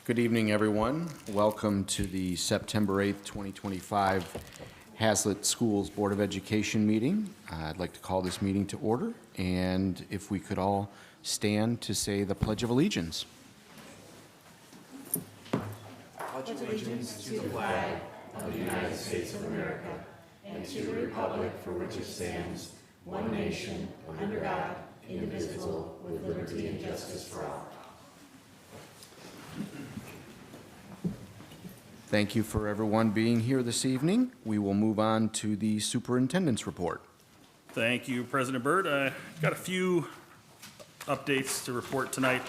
Good evening, everyone. Welcome to the September 8th, 2025 Haslett Schools Board of Education meeting. I'd like to call this meeting to order, and if we could all stand to say the Pledge of Allegiance. Pledge allegiance to the flag of the United States of America and to the republic for which it stands, one nation, under God, indivisible, with liberty and justice for all. Thank you for everyone being here this evening. We will move on to the superintendent's report. Thank you, President Byrd. Got a few updates to report tonight.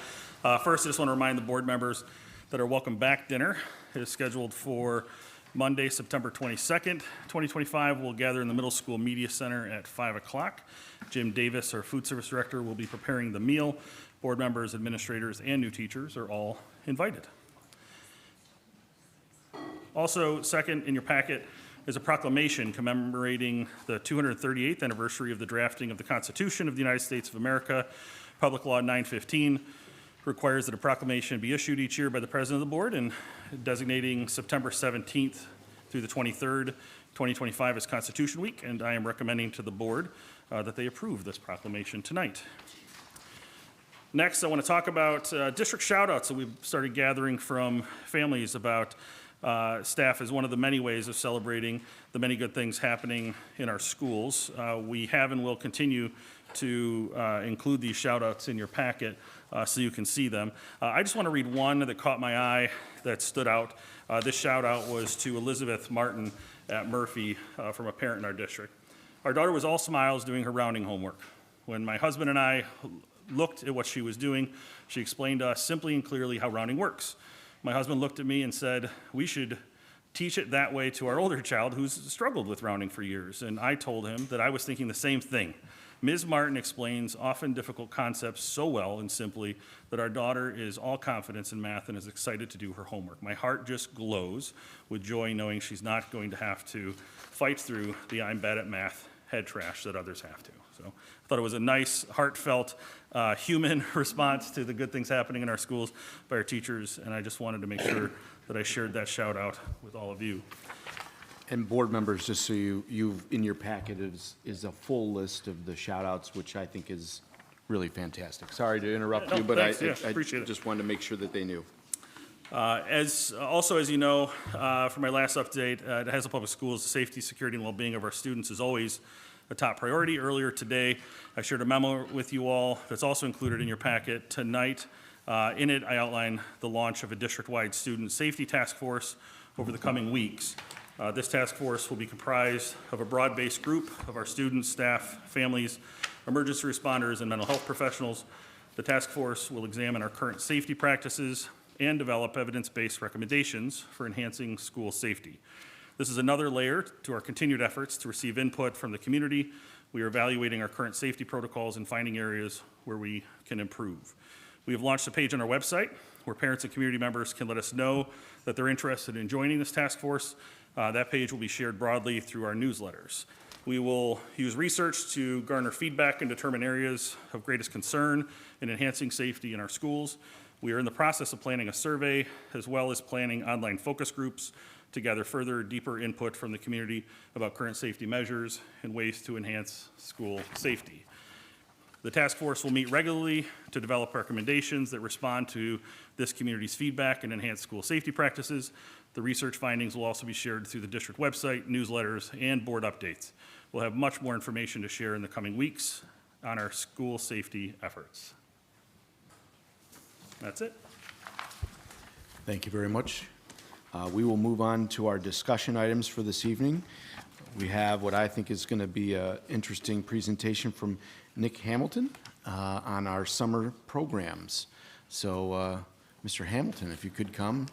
First, I just want to remind the board members that our welcome back dinner is scheduled for Monday, September 22nd, 2025. We'll gather in the Middle School Media Center at 5 o'clock. Jim Davis, our food service director, will be preparing the meal. Board members, administrators, and new teachers are all invited. Also, second in your packet is a proclamation commemorating the 238th anniversary of the drafting of the Constitution of the United States of America. Public Law 915 requires that a proclamation be issued each year by the President of the Board, and designating September 17th through the 23rd, 2025 as Constitution Week, and I am recommending to the Board that they approve this proclamation tonight. Next, I want to talk about district shout-outs that we've started gathering from families about staff as one of the many ways of celebrating the many good things happening in our schools. We have and will continue to include these shout-outs in your packet so you can see them. I just want to read one that caught my eye that stood out. This shout-out was to Elizabeth Martin at Murphy from a parent in our district. Our daughter was all smiles doing her rounding homework. When my husband and I looked at what she was doing, she explained to us simply and clearly how rounding works. My husband looked at me and said, we should teach it that way to our older child who's struggled with rounding for years. And I told him that I was thinking the same thing. Ms. Martin explains often difficult concepts so well and simply that our daughter is all confidence in math and is excited to do her homework. My heart just glows with joy knowing she's not going to have to fight through the I'm bad at math head trash that others have to. So I thought it was a nice, heartfelt, human response to the good things happening in our schools by our teachers, and I just wanted to make sure that I shared that shout out with all of you. And board members, just so you've in your packet is a full list of the shout outs, which I think is really fantastic. Sorry to interrupt you, but thanks. I Appreciate it. just wanted to make sure that they knew. As you know, for my last update, at Haslett Public Schools, the safety, security, and well-being of our students is always a top priority. Earlier today, I shared a memo with you all that's also included in your packet. Tonight, in it, I outline the launch of a district-wide student safety task force over the coming weeks. This task force will be comprised of a broad-based group of our students, staff, families, emergency responders, and mental health professionals. The task force will examine our current safety practices and develop evidence-based recommendations for enhancing school safety. This is another layer to our continued efforts to receive input from the community. We are evaluating our current safety protocols and finding areas where we can improve. We have launched a page on our website where parents and community members can let us know that they're interested in joining this task force. That page will be shared broadly through our newsletters. We will use research to garner feedback and determine areas of greatest concern in enhancing safety in our schools. We are in the process of planning a survey as well as planning online focus groups to gather further, deeper input from the community about current safety measures and ways to enhance school safety. The task force will meet regularly to develop recommendations that respond to this community's feedback and enhance school safety practices. The research findings will also be shared through the district website, newsletters, and board updates. We'll have much more information to share in the coming weeks on our school safety efforts. That's it. Thank you very much. We will move on to our discussion items for this evening. We have what I think is going to be an interesting presentation from Nick Hamilton on our summer programs. So, Mr. Hamilton, if you could come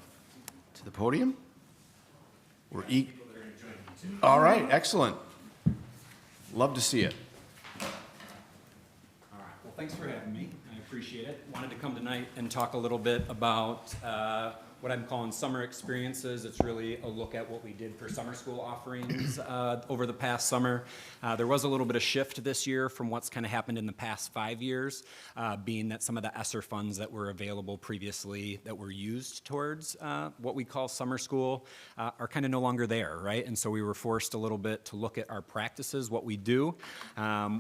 to the podium. All right, excellent. Love to see it. All right, well, thanks for having me. I appreciate it. Wanted to come tonight and talk a little bit about what what I'm calling summer experiences. It's really a look at what we did for summer school offerings over the past summer. There was a little bit of shift this year from what's kind of happened in the past 5 years, being that some of the ESSER funds that were available previously that were used towards what we call summer school are kind of no longer there, right? And so we were forced a little bit to look at our practices, what we do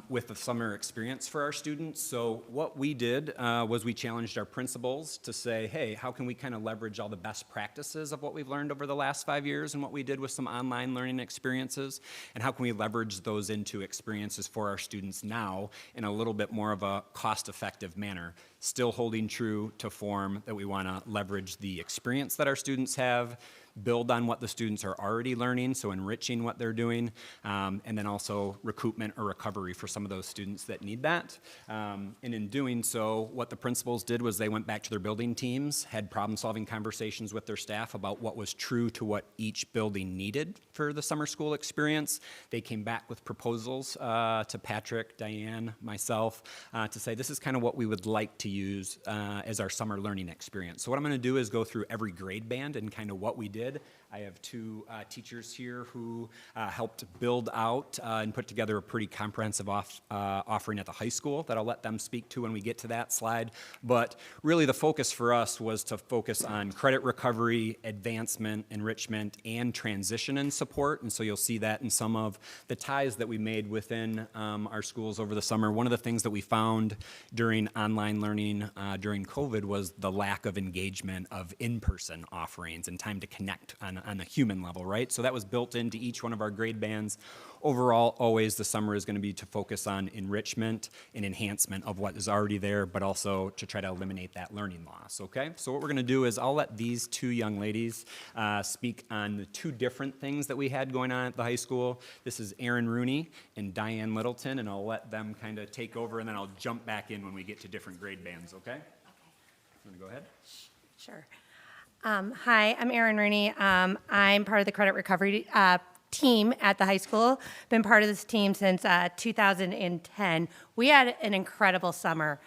with the summer experience for our students. So what we did was we challenged our principals to say, hey, how can we kind of leverage all the best practices of what we've learned over the last 5 years and what we did with some online learning experiences, and how can we leverage those into experiences for our students now in a little bit more of a cost-effective manner, still holding true to form that we want to leverage the experience that our students have, build on what the students are already learning, so enriching what they're doing, and then also recoupment or recovery for some of those students that need that. And in doing so, what the principals did was they went back to their building teams, had problem-solving conversations with their staff about what was true to what each building needed for the summer school experience. They came back with proposals to Patrick, Diane, myself, to say this is kind of what we would like to use as our summer learning experience. So what I'm going to do is go through every grade band and kind of what we did. I have two teachers here who helped build out and put together a pretty comprehensive offering at the high school that I'll let them speak to when we get to that slide. But really the focus for us was to focus on credit recovery, advancement, enrichment, and transition and support. And so you'll see that in some of the ties that we made within our schools over the summer. One of the things that we found during online learning during COVID was the lack of engagement of in-person offerings and time to connect on a human level, right? So that was built into each one of our grade bands. Overall, always the summer is going to be to focus on enrichment and enhancement of what is already there, but also to try to eliminate that learning loss, okay? So what we're going to do is I'll let these two young ladies speak on the two different things that we had going on at the high school. This is Erin Rooney and Diane Littleton, and I'll let them kind of take over, and then I'll jump back in when we get to different grade bands, okay? Okay. You want to go ahead? Sure. Hi, I'm Erin Rooney. I'm part of the credit recovery team at the high school. Been part of this team since 2010. We had an incredible summer.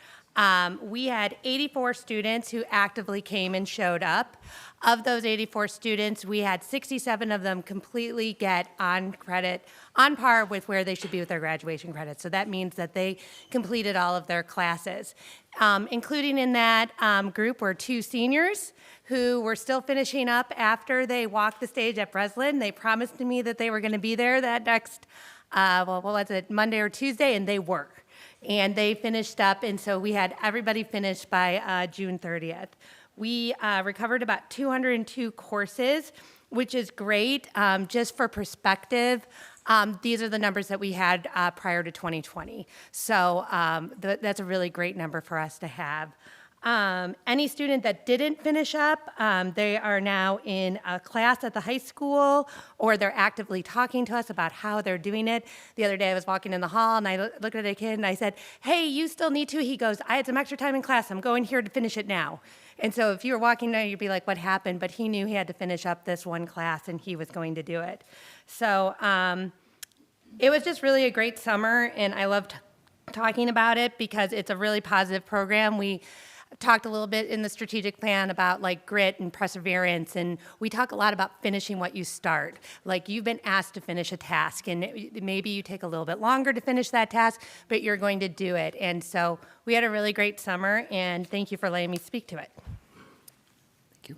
We had 84 students who actively came and showed up. Of those 84 students, we had 67 of them completely get on credit, on par with where they should be with their graduation credit. So that means that they completed all of their classes. Including in that group were 2 seniors who were still finishing up after they walked the stage at Breslin. They promised me that they were going to be there that next, Monday or Tuesday, and they were. And they finished up, and so we had everybody finished by June 30th. We recovered about 202 courses, which is great. Just for perspective, these are the numbers that we had prior to 2020. So that's a really great number for us to have. Any student that didn't finish up, they are now in a class at the high school, or they're actively talking to us about how they're doing it. The other day I was walking in the hall and I looked at a kid and I said, hey, you still need to? He goes, I had some extra time in class. I'm going here to finish it now. And so if you were walking there, you'd be like, what happened? But he knew he had to finish up this one class and he was going to do it. So it was just really a great summer, and I loved talking about it because it's a really positive program. We talked a little bit in the strategic plan about like grit and perseverance, and we talk a lot about finishing what you start. Like you've been asked to finish a task, and maybe you take a little bit longer to finish that task, but you're going to do it. And so we had a really great summer, and thank you for letting me speak to it. Thank you.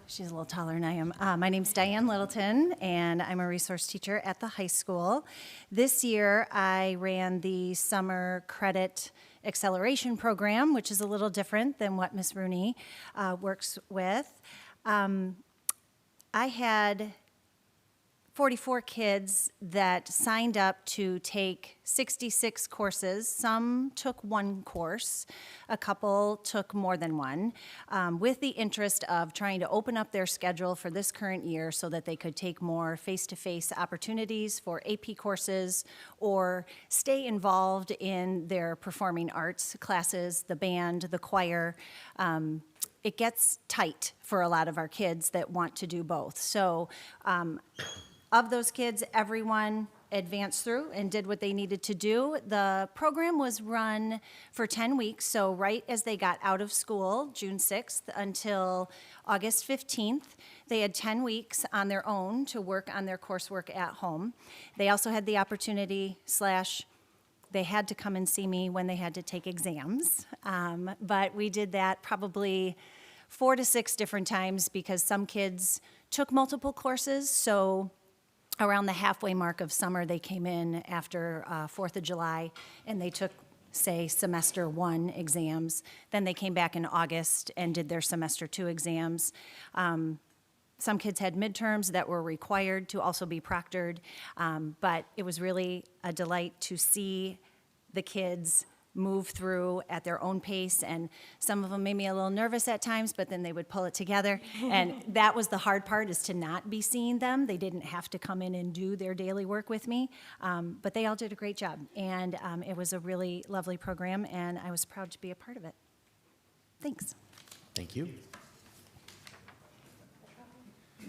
She's a little taller than I am. My name's Diane Littleton, and I'm a resource teacher at the high school. This year, I ran the summer credit acceleration program, which is a little different than what Ms. Rooney works with. I had 44 kids that signed up to take 66 courses. Some took one course, a couple took more than one, with the interest of trying to open up their schedule for this current year so that they could take more face-to-face opportunities for AP courses or stay involved in their performing arts classes, the band, the choir. It gets tight for a lot of our kids that want to do both. So of those kids, everyone advanced through and did what they needed to do. The program was run for 10 weeks, so right as they got out of school, June 6th, until August 15th, they had 10 weeks on their own to work on their coursework at home. They also had the opportunity they had to come and see me when they had to take exams. But we did that probably 4 to 6 different times because some kids took multiple courses. So around the halfway mark of summer, they came in after 4th of July and they took, say, semester 1 exams. Then they came back in August and did their semester 2 exams. Some kids had midterms that were required to also be proctored, but it was really a delight to see the kids move through at their own pace, and some of them made me a little nervous at times, but then they would pull it together, and that was the hard part, is to not be seeing them. They didn't have to come in and do their daily work with me, but they all did a great job, and it was a really lovely program, and I was proud to be a part of it. Thanks. Thank you.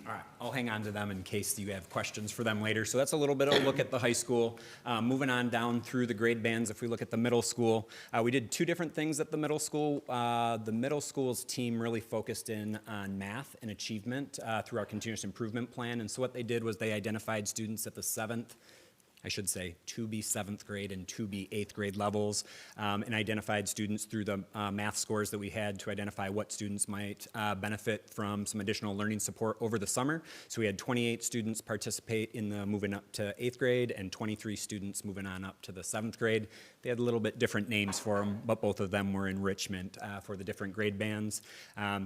All right, I'll hang on to them in case you have questions for them later. So that's a little bit of a look at the high school. Moving on down through the grade bands, if we look at the middle school, we did 2 different things at the middle school. The middle school's team really focused in on math and achievement through our continuous improvement plan. And so what they did was they identified students at the 7th, I should say, 2B 7th grade and 2B 8th grade levels, and identified students through the math scores that we had to identify what students might benefit from some additional learning support over the summer. So we had 28 students participate in the moving up to 8th grade and 23 students moving on up to the 7th grade. They had a little bit different names for them, but both of them were enrichment for the different grade bands.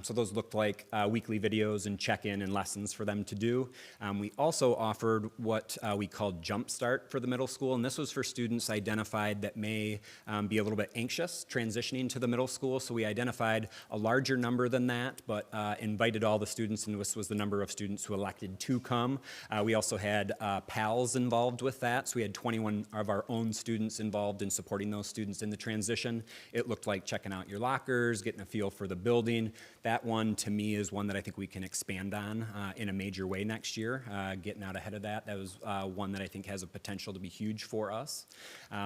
So those looked like weekly videos and check-in and lessons for them to do. We also offered what we called Jumpstart for the middle school, and this was for students identified that may be a little bit anxious transitioning to the middle school. So we identified a larger number than that, but invited all the students, and this was the number of students who elected to come. We also had PALs involved with that, so we had 21 of our own students involved in supporting those students in the transition. It looked like checking out your lockers, getting a feel for the building. That one, to me, is one that I think we can expand on in a major way next year, getting out ahead of that. That was one that I think has a potential to be huge for us.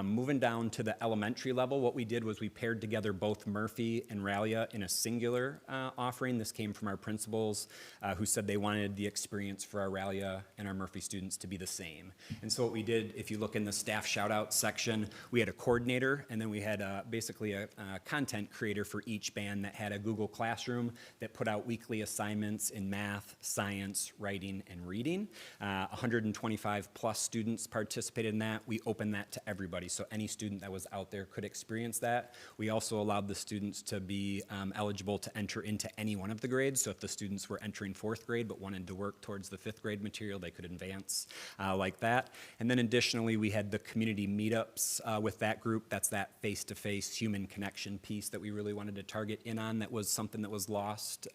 Moving down to the elementary level, what we did was we paired together both Murphy and Ralia in a singular offering. This came from our principals who said they wanted the experience for our Ralia and our Murphy students to be the same. And so what we did, if you look in the staff shout-out section, we had a coordinator, and then we had basically a content creator for each band that had a Google Classroom that put out weekly assignments in math, science, writing, and reading. 125 plus students participated in that. We opened that to everybody, so any student that was out there could experience that. We also allowed the students to be eligible to enter into any one of the grades, so if the students were entering 4th grade but wanted to work towards the 5th grade material, they could advance like that. And then additionally, we had the community meetups with that group. That's that face-to-face human connection piece that we really wanted to target in on. That was something that was lost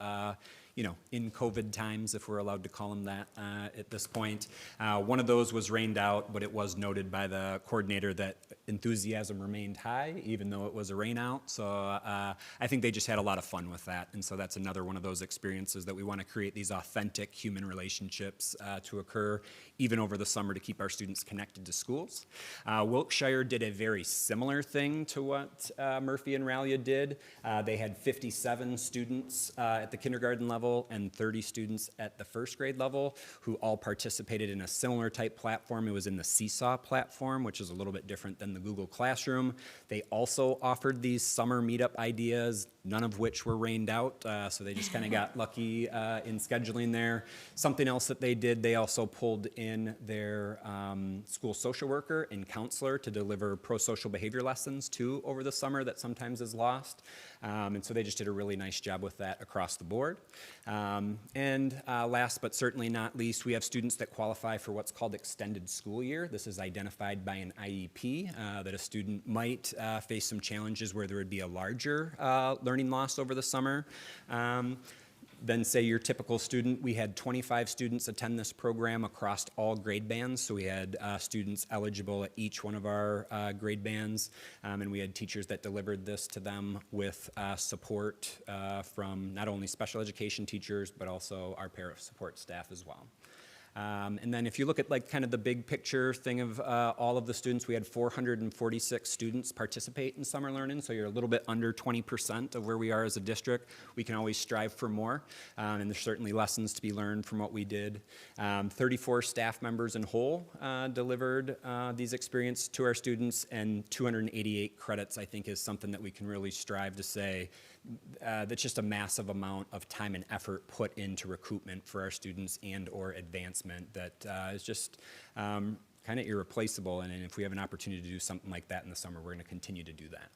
in COVID times, if we're allowed to call them that at this point. One of those was rained out, but it was noted by the coordinator that enthusiasm remained high, even though it was a rain out. So I think they just had a lot of fun with that. And so that's another one of those experiences that we want to create these authentic human relationships to occur even over the summer to keep our students connected to schools. Wilkshire did a very similar thing to what Murphy and Ralia did. They had 57 students at the kindergarten level and 30 students at the 1st grade level who all participated in a similar type platform. It was in the Seesaw platform, which is a little bit different than the Google Classroom. They also offered these summer meetup ideas, none of which were rained out, so they just kind of got lucky in scheduling there. Something else that they did, they also pulled in their school social worker and counselor to deliver pro-social behavior lessons too over the summer that sometimes is lost. And so they just did a really nice job with that across the board. And last but certainly not least, we have students that qualify for what's called extended school year. This is identified by an IEP that a student might face some challenges where there would be a larger learning loss over the summer. Then say your typical student, we had 25 students attend this program across all grade bands. So we had students eligible at each one of our grade bands. And we had teachers that delivered this to them with support from not only special education teachers, but also our para support staff as well. And then if you look at like kind of the big picture thing of all of the students, we had 446 students participate in summer learning, so you're a little bit under 20% of where we are as a district. We can always strive for more, and there's certainly lessons to be learned from what we did. 34 staff members in whole delivered these experiences to our students, and 288 credits, I think, is something that we can really strive to say that's just a massive amount of time and effort put into recoupment for our students and or advancement that is just kind of irreplaceable. And if we have an opportunity to do something like that in the summer, we're going to continue to do that.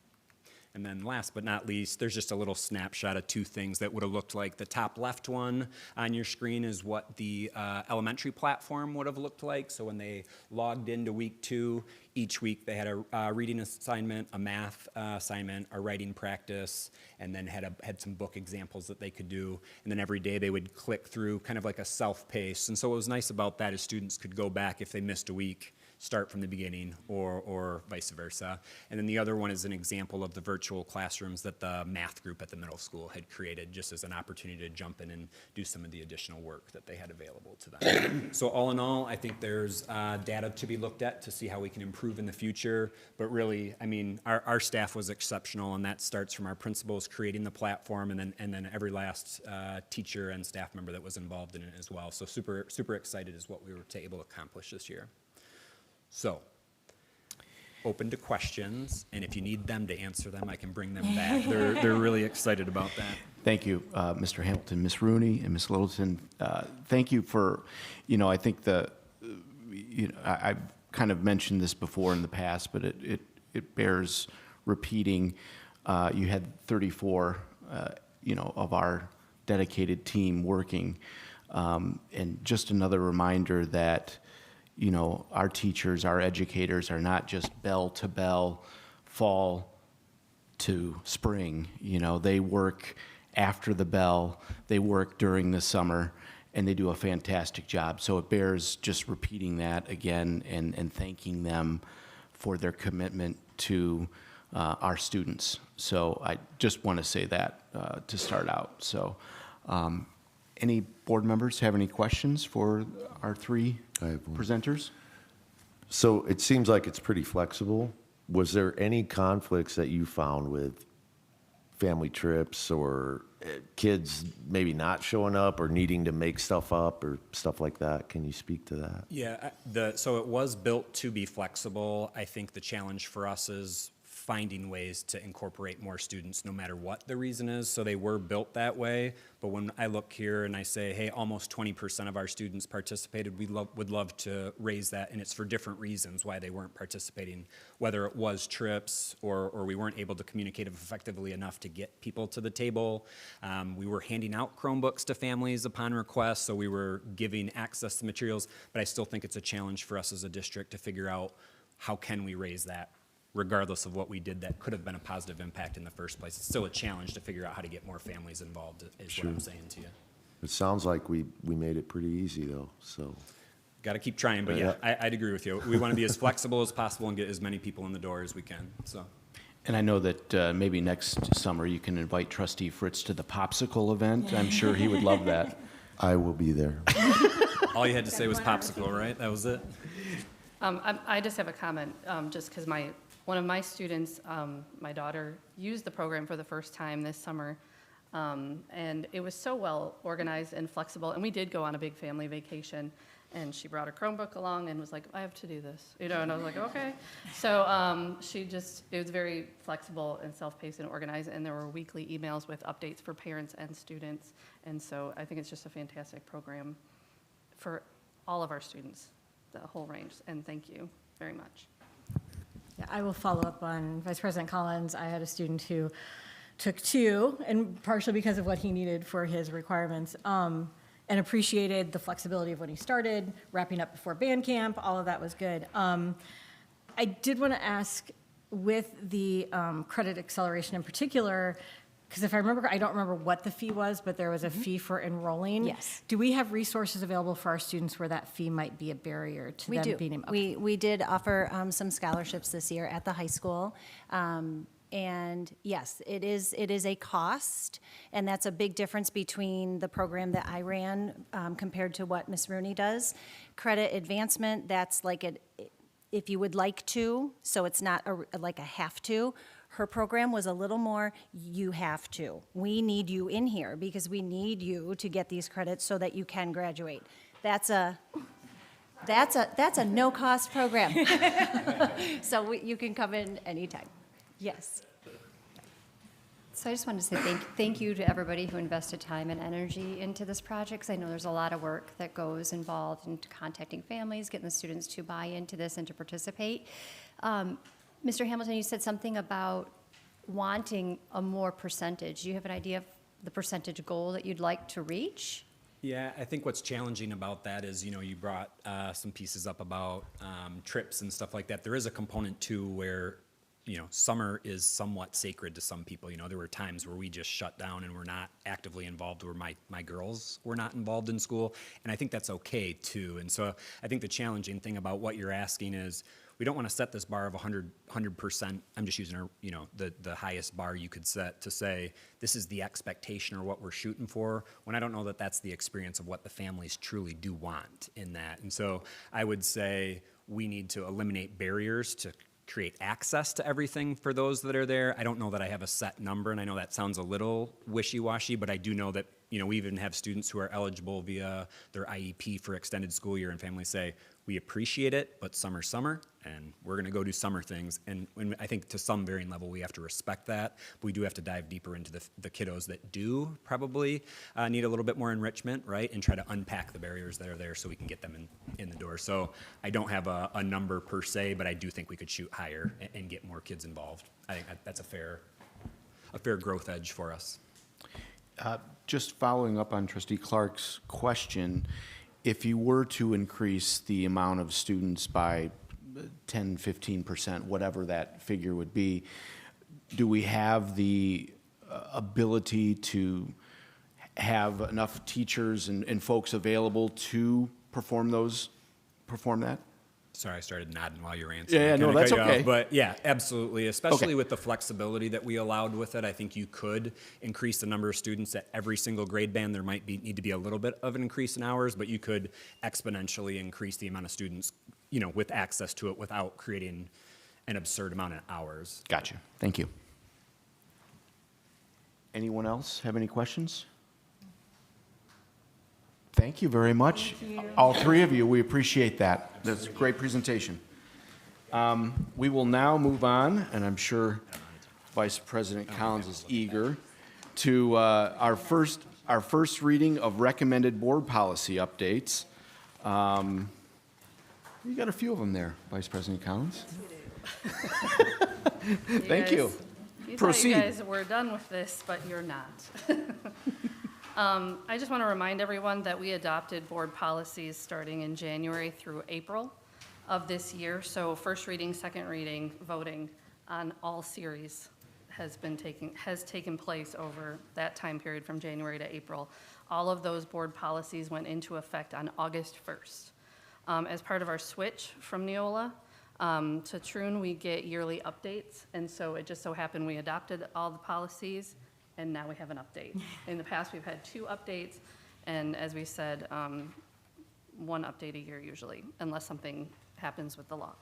And then last but not least, there's just a little snapshot of two things that would have looked like. The top left one on your screen is what the elementary platform would have looked like. So when they logged into week 2, each week they had a reading assignment, a math assignment, a writing practice, and then had some book examples that they could do. And then every day they would click through kind of like a self-pace. And so what was nice about that is students could go back if they missed a week, start from the beginning, or vice versa. And then the other one is an example of the virtual classrooms that the math group at the middle school had created just as an opportunity to jump in and do some of the additional work that they had available to them. So all in all, I think there's data to be looked at to see how we can improve in the future. But really, I mean, our staff was exceptional, and that starts from our principals creating the platform, and then every last teacher and staff member that was involved in it as well. So super excited is what we were able to accomplish this year. So, open to questions, and if you need them to answer them, I can bring them back. They're really excited about that. Thank you, Mr. Hamilton, Ms. Rooney, and Ms. Littleton. Thank you for, I think I've kind of mentioned this before in the past, but it bears repeating. You had 34, of our dedicated team working, and just another reminder that our teachers, our educators are not just bell to bell, fall to spring. They work after the bell, they work during the summer, and they do a fantastic job. So it bears just repeating that again and thanking them for their commitment to our students. So I just want to say that to start out. So any board members have any questions for our three presenters? So it seems like it's pretty flexible. Was there any conflicts that you found with family trips or kids maybe not showing up or needing to make stuff up or stuff like that? Can you speak to that? Yeah, so it was built to be flexible. I think the challenge for us is finding ways to incorporate more students no matter what the reason is. So they were built that way. But when I look here and I say, hey, almost 20% of our students participated, we would love to raise that. And it's for different reasons why they weren't participating, whether it was trips or we weren't able to communicate effectively enough to get people to the table. We were handing out Chromebooks to families upon request, so we were giving access to materials. But I still think it's a challenge for us as a district to figure out how can we raise that, regardless of what we did that could have been a positive impact in the first place. It's still a challenge to figure out how to get more families involved, is what I'm saying to you. It sounds like we made it pretty easy, though, so. Got to keep trying, but yeah, I'd agree with you. We want to be as flexible as possible and get as many people in the door as we can, so. And I know that maybe next summer you can invite Trustee Fritz to the popsicle event. I'm sure he would love that. I will be there. All you had to say was popsicle, right? That was it? I just have a comment, just because one of my students, my daughter, used the program for the first time this summer, and it was so well organized and flexible. And we did go on a big family vacation, and she brought her Chromebook along and was like, I have to do this, and I was like, okay. So it was very flexible and self-paced and organized, and there were weekly emails with updates for parents and students. And so I think it's just a fantastic program for all of our students, the whole range, and thank you very much. Yeah, I will follow up on Vice President Collins. I had a student who took 2, and partially because of what he needed for his requirements, and appreciated the flexibility of when he started, wrapping up before band camp. All of that was good. I did want to ask, with the credit acceleration in particular, because if I remember, I don't remember what the fee was, but there was a fee for enrolling. Yes. Do we have resources available for our students where that fee might be a barrier to them being able? We did offer some scholarships this year at the high school. And yes, it is a cost, and that's a big difference between the program that I ran compared to what Ms. Rooney does. Credit advancement, that's like if you would like to, so it's not like a have to. Her program was a little more, you have to. We need you in here because we need you to get these credits so that you can graduate. That's a no-cost program. So you can come in anytime. Yes. So I just wanted to say thank you to everybody who invested time and energy into this project, because I know there's a lot of work that goes involved in contacting families, getting the students to buy into this and to participate. Mr. Hamilton, you said something about wanting a more percentage. Do you have an idea of the percentage goal that you'd like to reach? Yeah, I think what's challenging about that is, you brought some pieces up about trips and stuff like that. There is a component too where, summer is somewhat sacred to some people. There were times where we just shut down and were not actively involved, where my girls were not involved in school, and I think that's okay too. And so I think the challenging thing about what you're asking is, we don't want to set this bar of 100%. I'm just using the highest bar you could set to say this is the expectation or what we're shooting for, when I don't know that that's the experience of what the families truly do want in that. And so I would say we need to eliminate barriers to create access to everything for those that are there. I don't know that I have a set number, and I know that sounds a little wishy-washy, but I do know that we even have students who are eligible via their IEP for extended school year, and families say, we appreciate it, but summer's summer, and we're going to go do summer things. And I think to some varying level, we have to respect that, but we do have to dive deeper into the kiddos that do probably need a little bit more enrichment, right, and try to unpack the barriers that are there so we can get them in the door. So I don't have a number per se, but I do think we could shoot higher and get more kids involved. I think that's a fair growth edge for us. Just following up on Trustee Clark's question, if you were to increase the amount of students by 10, 15%, whatever that figure would be, do we have the ability to have enough teachers and folks available to perform that? Sorry, I started nodding while you were answering. Yeah, no, that's okay. But yeah, absolutely. Especially with the flexibility that we allowed with it, I think you could increase the number of students at every single grade band. There might need to be a little bit of an increase in hours, but you could exponentially increase the amount of students, with access to it without creating an absurd amount of hours. Gotcha. Thank you. Anyone else have any questions? Thank you very much. All three of you, we appreciate that. That's a great presentation. We will now move on, and I'm sure Vice President Collins is eager, to our first reading of recommended board policy updates. You got a few of them there, Vice President Collins. Thank you. Proceed. You guys were done with this, but you're not. I just want to remind everyone that we adopted board policies starting in January through April of this year. So first reading, second reading, voting on all series has taken place over that time period from January to April. All of those board policies went into effect on August 1st. As part of our switch from Neola to Troon, we get yearly updates, and so it just so happened we adopted all the policies, and now we have an update. In the past, we've had 2 updates, and as we said, 1 update a year usually, unless something happens with the law.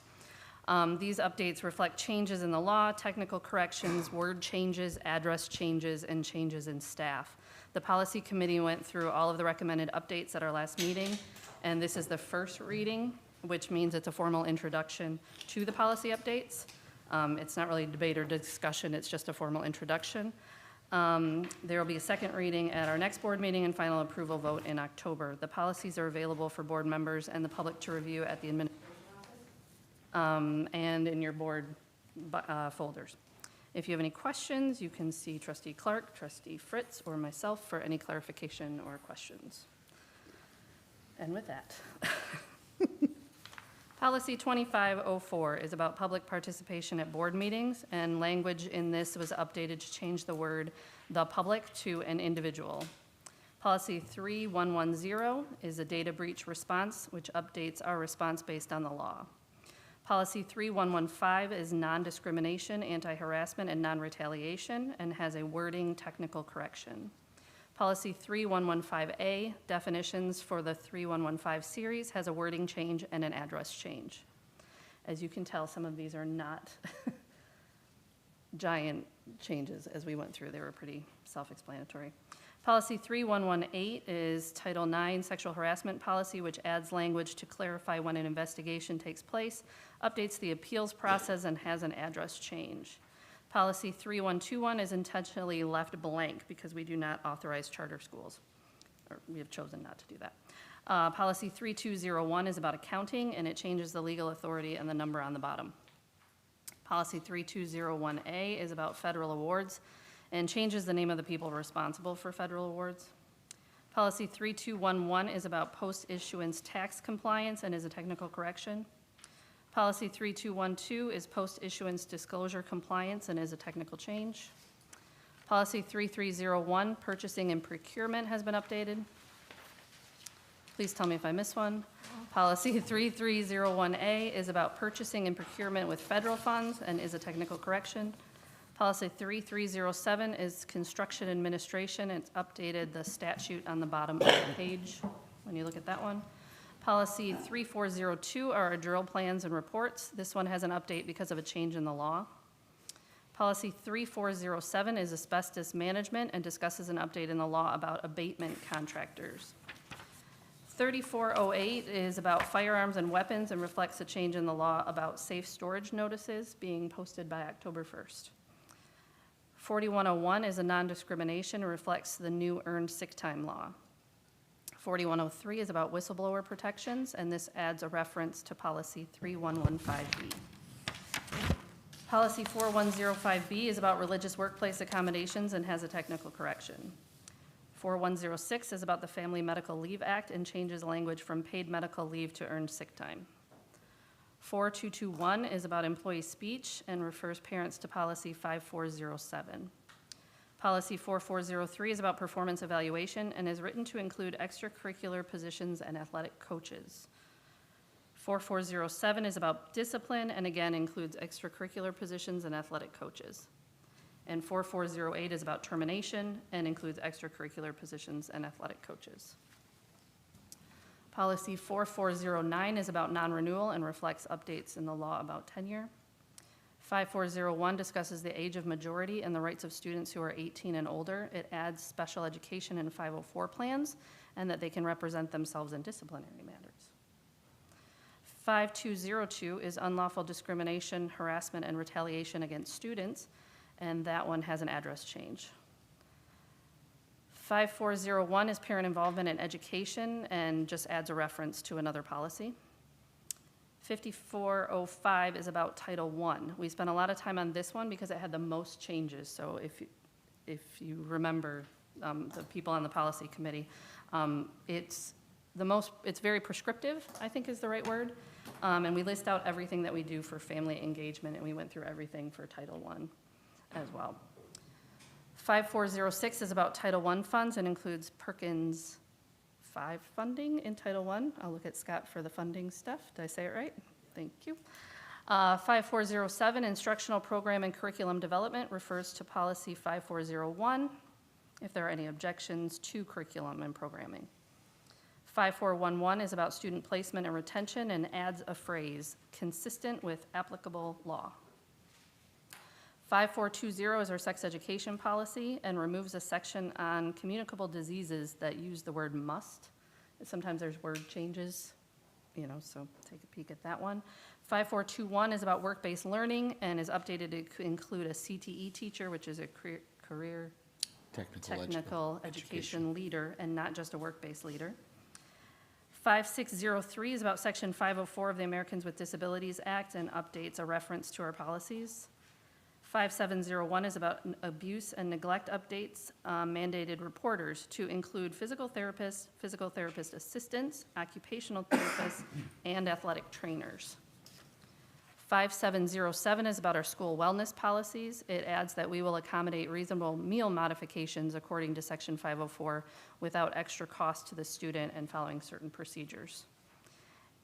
These updates reflect changes in the law, technical corrections, word changes, address changes, and changes in staff. The policy committee went through all of the recommended updates at our last meeting, and this is the first reading, which means it's a formal introduction to the policy updates. It's not really debate or discussion, it's just a formal introduction. There will be a second reading at our next board meeting and final approval vote in October. The policies are available for board members and the public to review at the administration office and in your board folders. If you have any questions, you can see Trustee Clark, Trustee Fritz, or myself for any clarification or questions. And with that, Policy 2504 is about public participation at board meetings, and language in this was updated to change the word "the public" to "an individual." Policy 3110 is a data breach response, which updates our response based on the law. Policy 3115 is non-discrimination, anti-harassment, and non-retaliation, and has a wording technical correction. Policy 3115A, definitions for the 3115 series, has a wording change and an address change. As you can tell, some of these are not giant changes as we went through. They were pretty self-explanatory. Policy 3118 is Title IX Sexual Harassment Policy, which adds language to clarify when an investigation takes place, updates the appeals process, and has an address change. Policy 3121 is intentionally left blank because we do not authorize charter schools, or we have chosen not to do that. Policy 3201 is about accounting, and it changes the legal authority and the number on the bottom. Policy 3201A is about federal awards and changes the name of the people responsible for federal awards. Policy 3211 is about post-issuance tax compliance and is a technical correction. Policy 3212 is post-issuance disclosure compliance and is a technical change. Policy 3301, purchasing and procurement, has been updated. Please tell me if I miss one. Policy 3301A is about purchasing and procurement with federal funds and is a technical correction. Policy 3307 is construction administration. It's updated the statute on the bottom of the page when you look at that one. Policy 3402 are our drill plans and reports. This one has an update because of a change in the law. Policy 3407 is asbestos management and discusses an update in the law about abatement contractors. 3408 is about firearms and weapons and reflects a change in the law about safe storage notices being posted by October 1st. 4101 is a non-discrimination and reflects the new earned sick time law. 4103 is about whistleblower protections, and this adds a reference to policy 3115B. Policy 4105B is about religious workplace accommodations and has a technical correction. 4106 is about the Family Medical Leave Act and changes language from paid medical leave to earned sick time. 4221 is about employee speech and refers parents to policy 5407. Policy 4403 is about performance evaluation and is written to include extracurricular positions and athletic coaches. 4407 is about discipline and again includes extracurricular positions and athletic coaches. And 4408 is about termination and includes extracurricular positions and athletic coaches. Policy 4409 is about non-renewal and reflects updates in the law about tenure. 5401 discusses the age of majority and the rights of students who are 18 and older. It adds special education and 504 plans and that they can represent themselves in disciplinary matters. 5202 is unlawful discrimination, harassment, and retaliation against students, and that one has an address change. 5401 is parent involvement in education and just adds a reference to another policy. 5405 is about Title I. We spent a lot of time on this one because it had the most changes. So if you remember the people on the policy committee, it's very prescriptive, I think is the right word. And we list out everything that we do for family engagement, and we went through everything for Title I as well. 5406 is about Title I funds and includes Perkins 5 funding in Title I. I'll look at Scott for the funding stuff. Did I say it right? Thank you. 5407, instructional program and curriculum development, refers to policy 5401, if there are any objections to curriculum and programming. 5411 is about student placement and retention and adds a phrase, consistent with applicable law. 5420 is our sex education policy and removes a section on communicable diseases that use the word must. Sometimes there's word changes, so take a peek at that one. 5421 is about work-based learning and is updated to include a CTE teacher, which is a career technical education leader and not just a work-based leader. 5603 is about Section 504 of the Americans with Disabilities Act and updates a reference to our policies. 5701 is about abuse and neglect updates, mandated reporters to include physical therapists, physical therapist assistants, occupational therapists, and athletic trainers. 5707 is about our school wellness policies. It adds that we will accommodate reasonable meal modifications according to Section 504 without extra cost to the student and following certain procedures.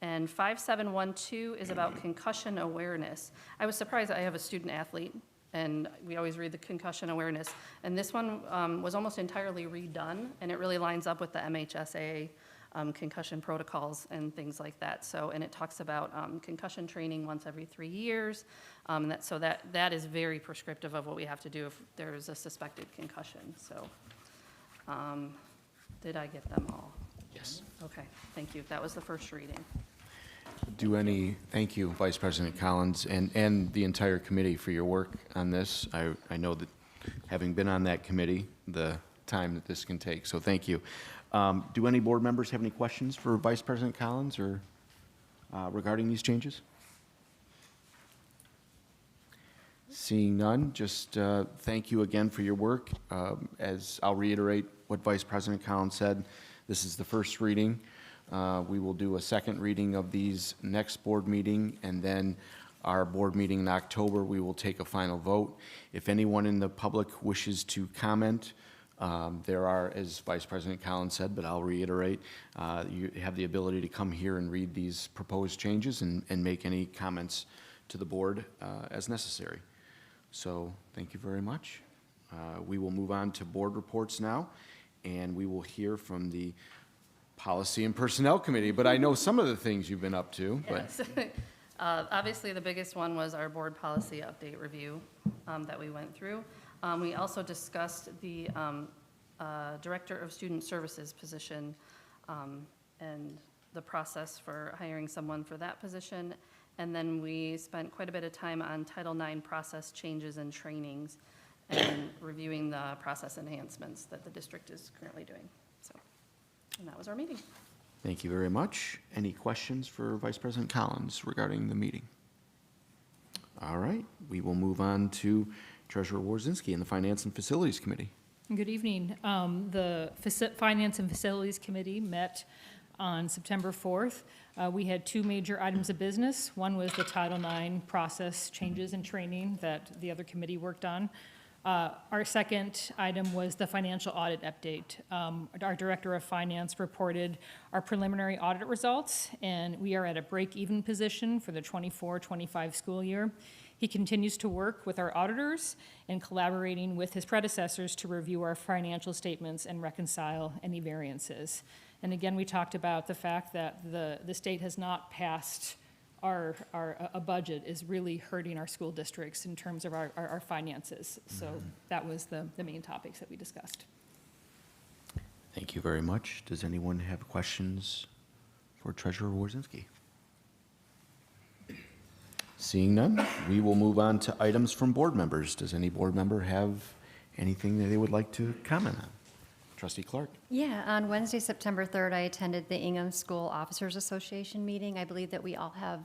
And 5712 is about concussion awareness. I was surprised, I have a student athlete, and we always read the concussion awareness. And this one was almost entirely redone, and it really lines up with the MHSAA concussion protocols and things like that. So, and it talks about concussion training once every 3 years. So that is very prescriptive of what we have to do if there's a suspected concussion. So, did I get them all? Yes. Okay, thank you. That was the first reading. Thank you, Vice President Collins, and the entire committee for your work on this. I know that, having been on that committee, the time that this can take, so thank you. Do any board members have any questions for Vice President Collins or regarding these changes? Seeing none, just thank you again for your work. As I'll reiterate what Vice President Collins said, this is the first reading. We will do a second reading of these next board meeting, and then our board meeting in October, we will take a final vote. If anyone in the public wishes to comment, there are, as Vice President Collins said, but I'll reiterate, you have the ability to come here and read these proposed changes and make any comments to the board as necessary. So thank you very much. We will move on to board reports now, and we will hear from the Policy and Personnel Committee, but I know some of the things you've been up to. Yes. Obviously, the biggest one was our board policy update review that we went through. We also discussed the Director of Student Services position and the process for hiring someone for that position. And then we spent quite a bit of time on Title IX process changes and trainings and reviewing the process enhancements that the district is currently doing. So, and that was our meeting. Thank you very much. Any questions for Vice President Collins regarding the meeting? All right, we will move on to Treasurer Warzinski and the Finance and Facilities Committee. Good evening. The Finance and Facilities Committee met on September 4th. We had two major items of business. One was the Title IX process changes and training that the other committee worked on. Our second item was the financial audit update. Our Director of Finance reported our preliminary audit results, and we are at a break-even position for the 24-25 school year. He continues to work with our auditors and collaborating with his predecessors to review our financial statements and reconcile any variances. And again, we talked about the fact that the state has not passed a budget is really hurting our school districts in terms of our finances. So that was the main topics that we discussed. Thank you very much. Does anyone have questions for Treasurer Warzinski? Seeing none, we will move on to items from board members. Does any board member have anything that they would like to comment on? Trustee Clark. Yeah, on Wednesday, September 3rd, I attended the Ingham School Officers Association meeting. I believe that we all have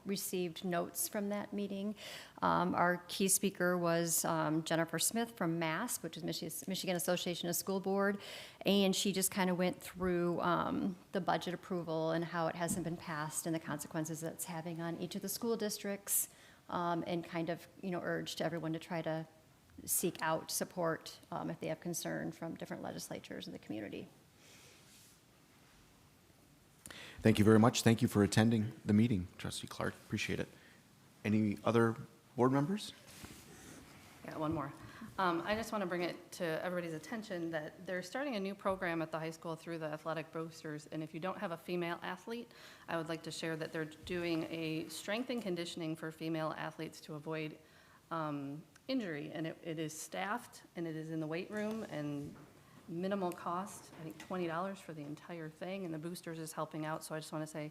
received notes from that meeting. Our key speaker was Jennifer Smith from MASC, which is Michigan Association of School Board, and she just kind of went through the budget approval and how it hasn't been passed and the consequences that it's having on each of the school districts, and kind of, urged everyone to try to seek out support if they have concern from different legislatures in the community. Thank you very much. Thank you for attending the meeting, Trustee Clark. Appreciate it. Any other board members? Yeah, one more. I just want to bring it to everybody's attention that they're starting a new program at the high school through the athletic boosters. And if you don't have a female athlete, I would like to share that they're doing a strength and conditioning for female athletes to avoid injury. And it is staffed, and it is in the weight room, and minimal cost, I think $20 for the entire thing, and the boosters is helping out. So I just want to say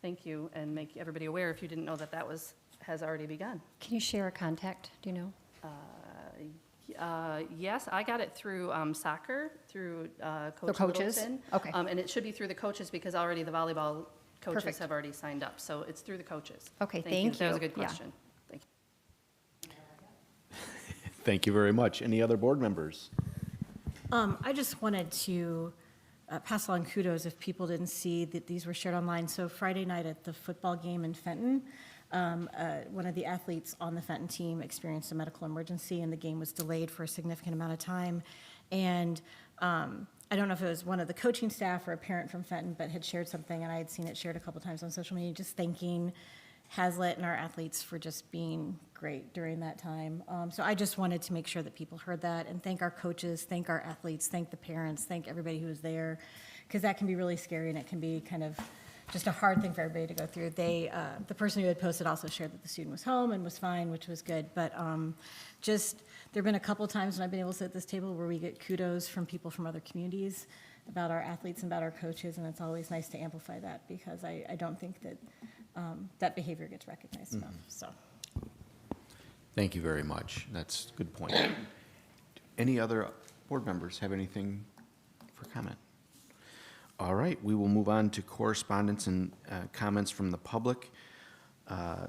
thank you and make everybody aware if you didn't know that has already begun. Can you share a contact, do you know? Yes, I got it through soccer, through Coach coaches? Littleton. Okay. And it should be through the coaches because already the volleyball coaches Perfect. have already signed up. So it's through the coaches. Okay, thank That was a you. good Yeah. question. Thank you. Thank you very much. Any other board members? I just wanted to pass along kudos if people didn't see that these were shared online. So Friday night at the football game in Fenton, one of the athletes on the Fenton team experienced a medical emergency, and the game was delayed for a significant amount of time. And I don't know if it was one of the coaching staff or a parent from Fenton, but had shared something, and I had seen it shared a couple times on social media, just thanking Haslett and our athletes for just being great during that time. So I just wanted to make sure that people heard that, and thank our coaches, thank our athletes, thank the parents, thank everybody who was there, because that can be really scary, and it can be kind of just a hard thing for everybody to go through. The person who had posted also shared that the student was home and was fine, which was good. But just, there have been a couple times when I've been able to sit at this table where we get kudos from people from other communities about our athletes and about our coaches, and it's always nice to amplify that, because I don't think that that behavior gets recognized enough, so. Thank you very much. That's a good point. Any other board members have anything for comment? All right, we will move on to correspondence and comments from the public.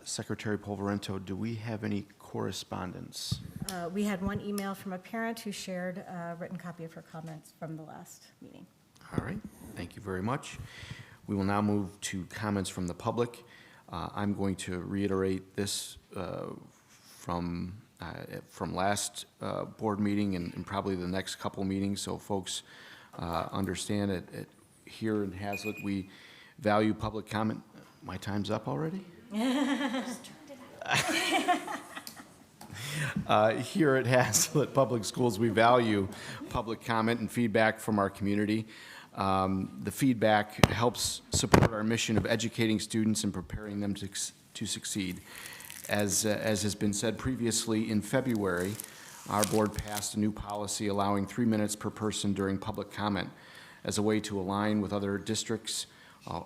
Secretary Polverento, do we have any correspondence? We had one email from a parent who shared a written copy of her comments from the last meeting. All right, thank you very much. We will now move to comments from the public. I'm going to reiterate this from last board meeting and probably the next couple meetings, so folks understand it. Here in Haslett, we value public comment. My time's up already? Here at Haslett Public Schools, we value public comment and feedback from our community. The feedback helps support our mission of educating students and preparing them to succeed. As has been said previously, in February, our board passed a new policy allowing 3 minutes per person during public comment as a way to align with other districts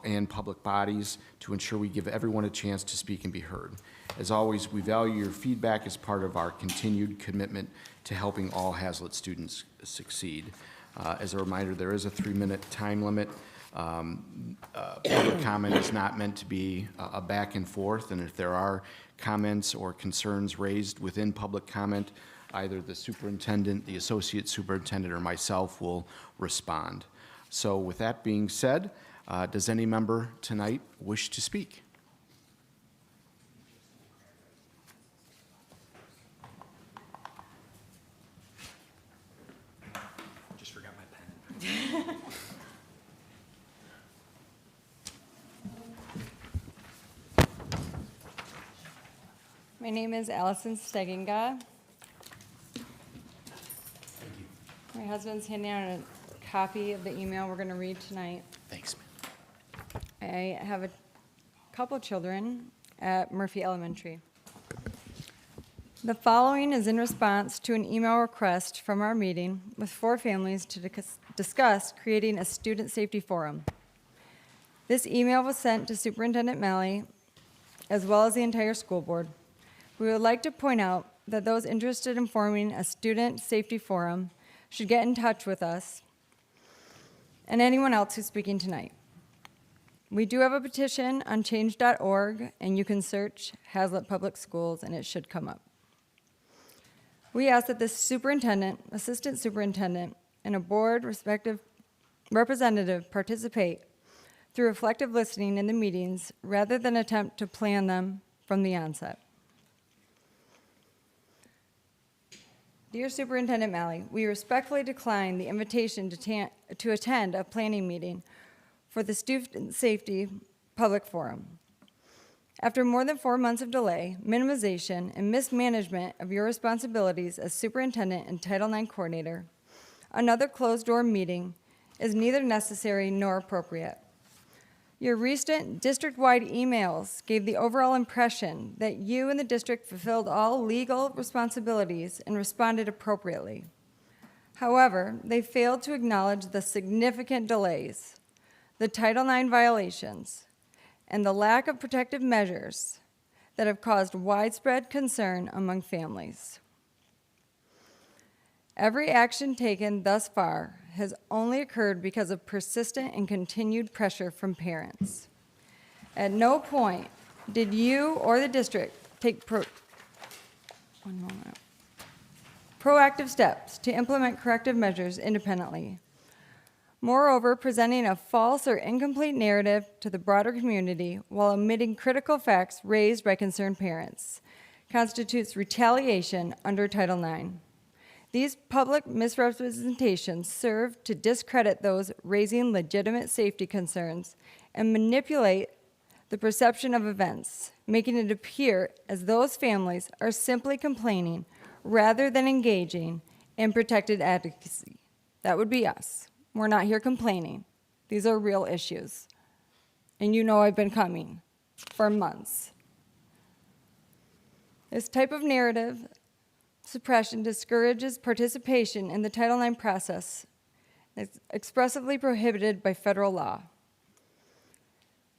and public bodies to ensure we give everyone a chance to speak and be heard. As always, we value your feedback as part of our continued commitment to helping all Haslett students succeed. As a reminder, there is a 3-minute time limit. Public comment is not meant to be a back and forth, and if there are comments or concerns raised within public comment, either the superintendent, the associate superintendent, or myself will respond. So with that being said, does any member tonight wish to speak? Just forgot my pen. My name is Allison Steginga. My husband's handing out a copy of the email we're going to read tonight. Thanks, ma'am. I have a couple children at Murphy Elementary. The following is in response to an email request from our meeting with 4 families to discuss creating a student safety forum. This email was sent to Superintendent Malley as well as the entire school board. We would like to point out that those interested in forming a student safety forum should get in touch with us and anyone else who's speaking tonight. We do have a petition on change.org, and you can search Haslett Public Schools, and it should come up. We ask that the superintendent, assistant superintendent, and a board representative participate through reflective listening in the meetings rather than attempt to plan them from the onset. Dear Superintendent Malley, we respectfully decline the invitation to attend a planning meeting for the Student Safety Public Forum. After more than 4 months of delay, minimization, and mismanagement of your responsibilities as superintendent and Title IX coordinator, another closed-door meeting is neither necessary nor appropriate. Your recent district-wide emails gave the overall impression that you and the district fulfilled all legal responsibilities and responded appropriately. However, they failed to acknowledge the significant delays, the Title IX violations, and the lack of protective measures that have caused widespread concern among families. Every action taken thus far has only occurred because of persistent and continued pressure from parents. At no point did you or the district take proactive steps to implement corrective measures independently. Moreover, presenting a false or incomplete narrative to the broader community while omitting critical facts raised by concerned parents constitutes retaliation under Title IX. These public misrepresentations serve to discredit those raising legitimate safety concerns and manipulate the perception of events, making it appear as those families are simply complaining rather than engaging in protected advocacy. That would be us. We're not here complaining. These are real issues. And you know I've been coming for months. This type of narrative suppression discourages participation in the Title IX process. It's expressly prohibited by federal law.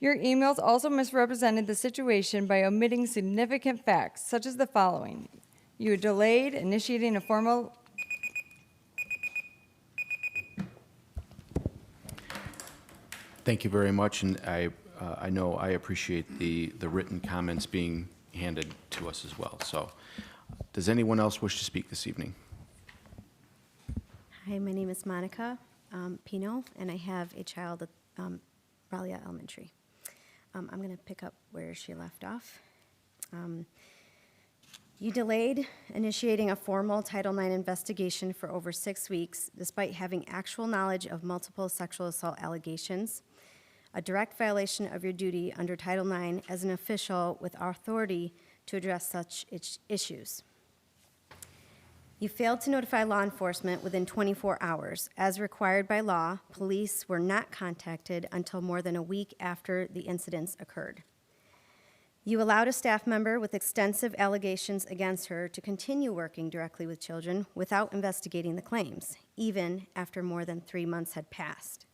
Your emails also misrepresented the situation by omitting significant facts, such as the following. You delayed initiating a formal... Thank you very much, and I know I appreciate the written comments being handed to us as well. So, does anyone else wish to speak this evening? Hi, my name is Monica Pino, and I have a child at Raleigh Elementary. I'm going to pick up where she left off. You delayed initiating a formal Title IX investigation for over 6 weeks, despite having actual knowledge of multiple sexual assault allegations, a direct violation of your duty under Title IX as an official with authority to address such issues. You failed to notify law enforcement within 24 hours. As required by law, police were not contacted until more than a week after the incidents occurred. You allowed a staff member with extensive allegations against her to continue working directly with children without investigating the claims, even after more than 3 months had passed.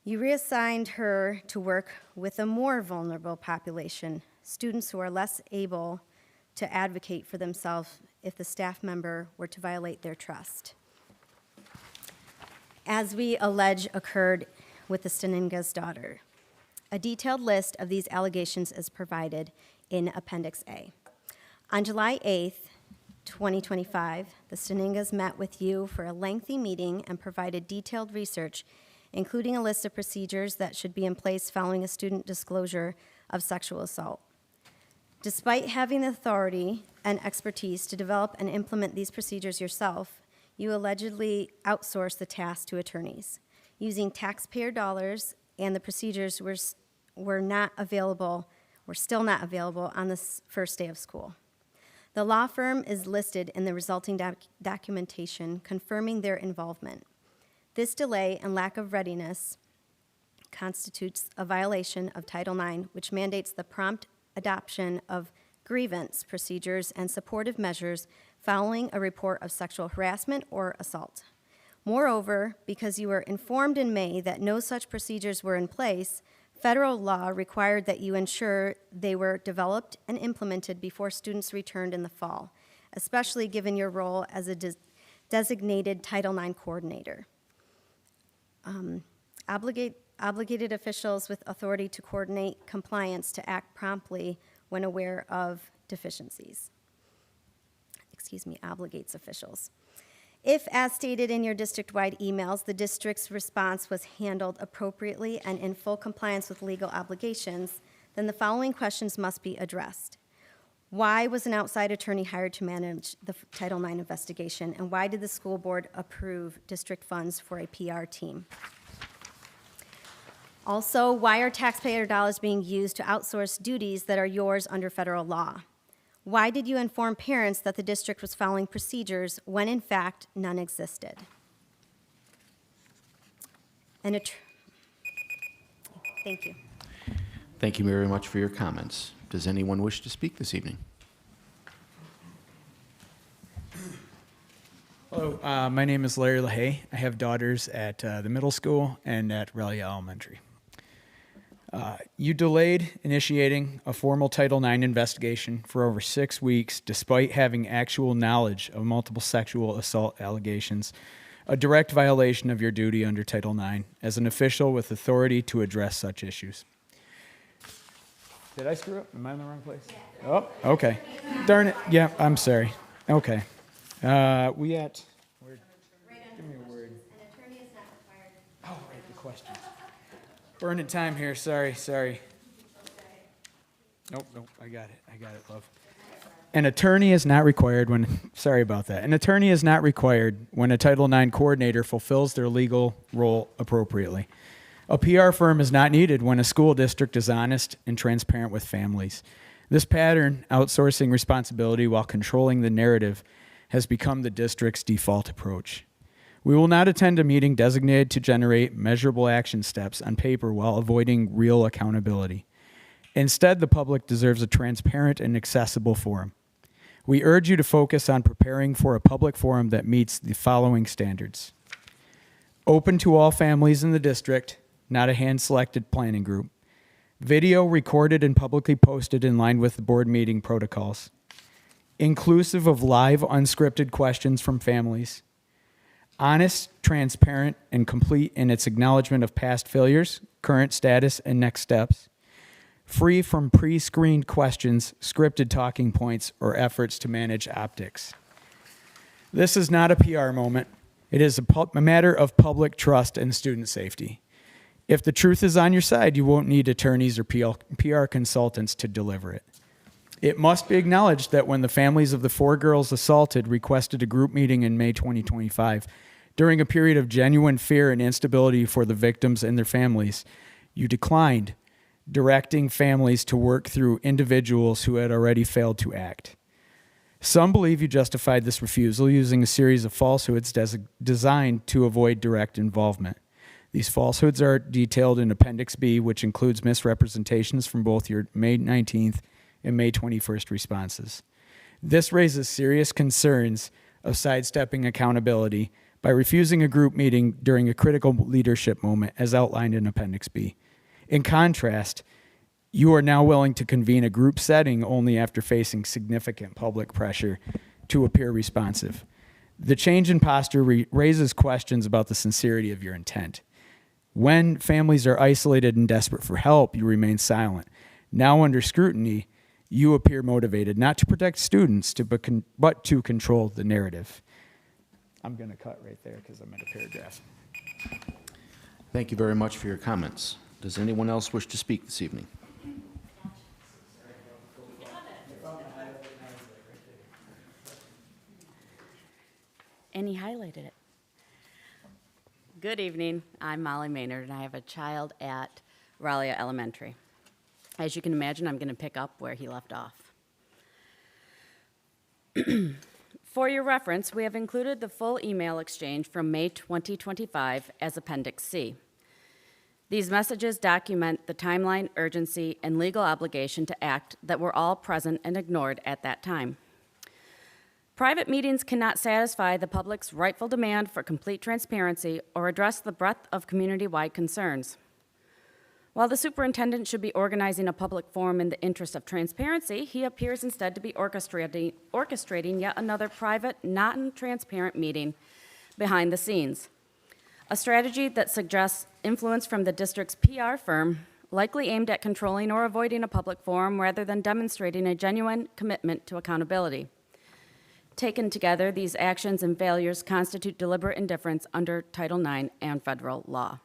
You reassigned her to work with a more vulnerable population, students who are less able to advocate for themselves if the staff member were to violate their trust. As we allege occurred with the Steninga's daughter. A detailed list of these allegations is provided in Appendix A. On July 8th, 2025, the Steningas met with you for a lengthy meeting and provided detailed research, including a list of procedures that should be in place following a student disclosure of sexual assault. Despite having the authority and expertise to develop and implement these procedures yourself, you allegedly outsourced the task to attorneys, using taxpayer dollars, and the procedures were still not available on the first day of school. The law firm is listed in the resulting documentation confirming their involvement. This delay and lack of readiness constitutes a violation of Title IX, which mandates the prompt adoption of grievance procedures and supportive measures following a report of sexual harassment or assault. Moreover, because you were informed in May that no such procedures were in place, federal law required that you ensure they were developed and implemented before students returned in the fall, especially given your role as a designated Title IX coordinator. Obligated officials with authority to coordinate compliance to act promptly when aware of deficiencies. Obligates officials. If, as stated in your district-wide emails, the district's response was handled appropriately and in full compliance with legal obligations, then the following questions must be addressed. Why was an outside attorney hired to manage the Title IX investigation, and why did the school board approve district funds for a PR team? Also, why are taxpayer dollars being used to outsource duties that are yours under federal law? Why did you inform parents that the district was following procedures when, in fact, none existed? Thank you. Thank you very much for your comments. Does anyone wish to speak this evening? Hello, my name is Larry LaHaye. I have daughters at the middle school and at Raleigh Elementary. You delayed initiating a formal Title IX investigation for over 6 weeks despite having actual knowledge of multiple sexual assault allegations, a direct violation of your duty under Title IX as an official with authority to address such issues. Did I screw up? Am I in the wrong place? Yeah. Oh, okay. Darn it. Yeah, I'm sorry. Okay. Give me a word. An attorney is not required. Oh, right, the questions. Burning time here, sorry. Nope, I got it, love. An attorney is not required when, sorry about that. An attorney is not required when a Title IX coordinator fulfills their legal role appropriately. A PR firm is not needed when a school district is honest and transparent with families. This pattern, outsourcing responsibility while controlling the narrative, has become the district's default approach. We will not attend a meeting designated to generate measurable action steps on paper while avoiding real accountability. Instead, the public deserves a transparent and accessible forum. We urge you to focus on preparing for a public forum that meets the following standards. Open to all families in the district, not a hand-selected planning group. Video recorded and publicly posted in line with the board meeting protocols. Inclusive of live, unscripted questions from families. Honest, transparent, and complete in its acknowledgement of past failures, current status, and next steps. Free from pre-screened questions, scripted talking points, or efforts to manage optics. This is not a PR moment. It is a matter of public trust and student safety. If the truth is on your side, you won't need attorneys or PR consultants to deliver it. It must be acknowledged that when the families of the 4 girls assaulted requested a group meeting in May 2025, during a period of genuine fear and instability for the victims and their families, you declined, directing families to work through individuals who had already failed to act. Some believe you justified this refusal using a series of falsehoods designed to avoid direct involvement. These falsehoods are detailed in Appendix B, which includes misrepresentations from both your May 19th and May 21st responses. This raises serious concerns of sidestepping accountability by refusing a group meeting during a critical leadership moment as outlined in Appendix B. In contrast, you are now willing to convene a group setting only after facing significant public pressure to appear responsive. The change in posture raises questions about the sincerity of your intent. When families are isolated and desperate for help, you remain silent. Now under scrutiny, you appear motivated not to protect students, but to control the narrative. I'm going to cut right there because I'm in a paragraph. Thank you very much for your comments. Does anyone else wish to speak this evening? And he highlighted it. Good evening. I'm Molly Maynard, and I have a child at Raleigh Elementary. As you can imagine, I'm going to pick up where he left off. For your reference, we have included the full email exchange from May 2025 as Appendix C. These messages document the timeline, urgency, and legal obligation to act that were all present and ignored at that time. Private meetings cannot satisfy the public's rightful demand for complete transparency or address the breadth of community-wide concerns. While the superintendent should be organizing a public forum in the interest of transparency, he appears instead to be orchestrating yet another private, non-transparent meeting behind the scenes. A strategy that suggests influence from the district's PR firm, likely aimed at controlling or avoiding a public forum rather than demonstrating a genuine commitment to accountability. Taken together, these actions and failures constitute deliberate indifference under Title IX and federal law.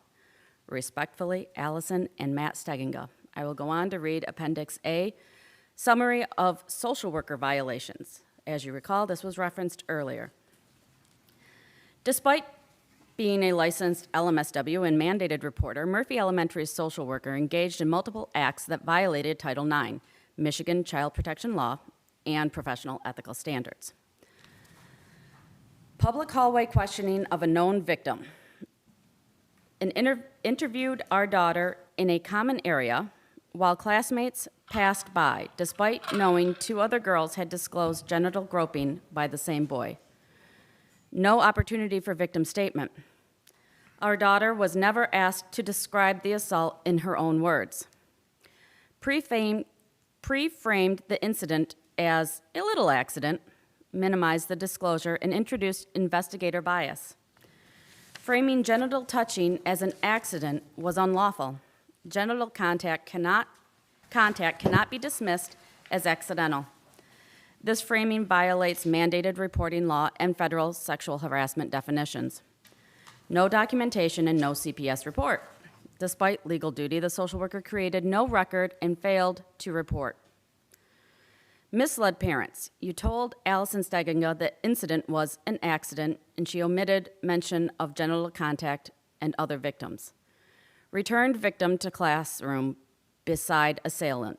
Respectfully, Allison and Matt Steginga. I will go on to read Appendix A, Summary of Social Worker Violations. As you recall, this was referenced earlier. Despite being a licensed LMSW and mandated reporter, Murphy Elementary's social worker engaged in multiple acts that violated Title IX, Michigan Child Protection Law, and professional ethical standards. Public hallway questioning of a known victim. Interviewed our daughter in a common area while classmates passed by, despite knowing 2 other girls had disclosed genital groping by the same boy. No opportunity for victim statement. Our daughter was never asked to describe the assault in her own words. Pre-framed the incident as a little accident, minimized the disclosure, and introduced investigator bias. Framing genital touching as an accident was unlawful. Genital contact cannot be dismissed as accidental. This framing violates mandated reporting law and federal sexual harassment definitions. No documentation and no CPS report. Despite legal duty, the social worker created no record and failed to report. Misled parents. You told Allison Steginga the incident was an accident, and she omitted mention of genital contact and other victims. Returned victim to classroom beside assailant.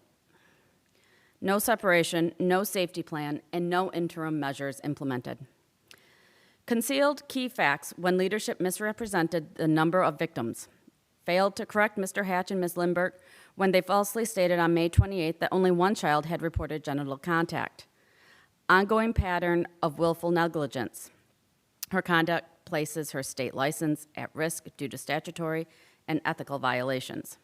No separation, no safety plan, and no interim measures implemented. Concealed key facts when leadership misrepresented the number of victims. Failed to correct Mr. Hatch and Ms. Lindbergh when they falsely stated on May 28th that only one child had reported genital contact. Ongoing pattern of willful negligence. Her conduct places her state license at risk due to statutory and ethical violations.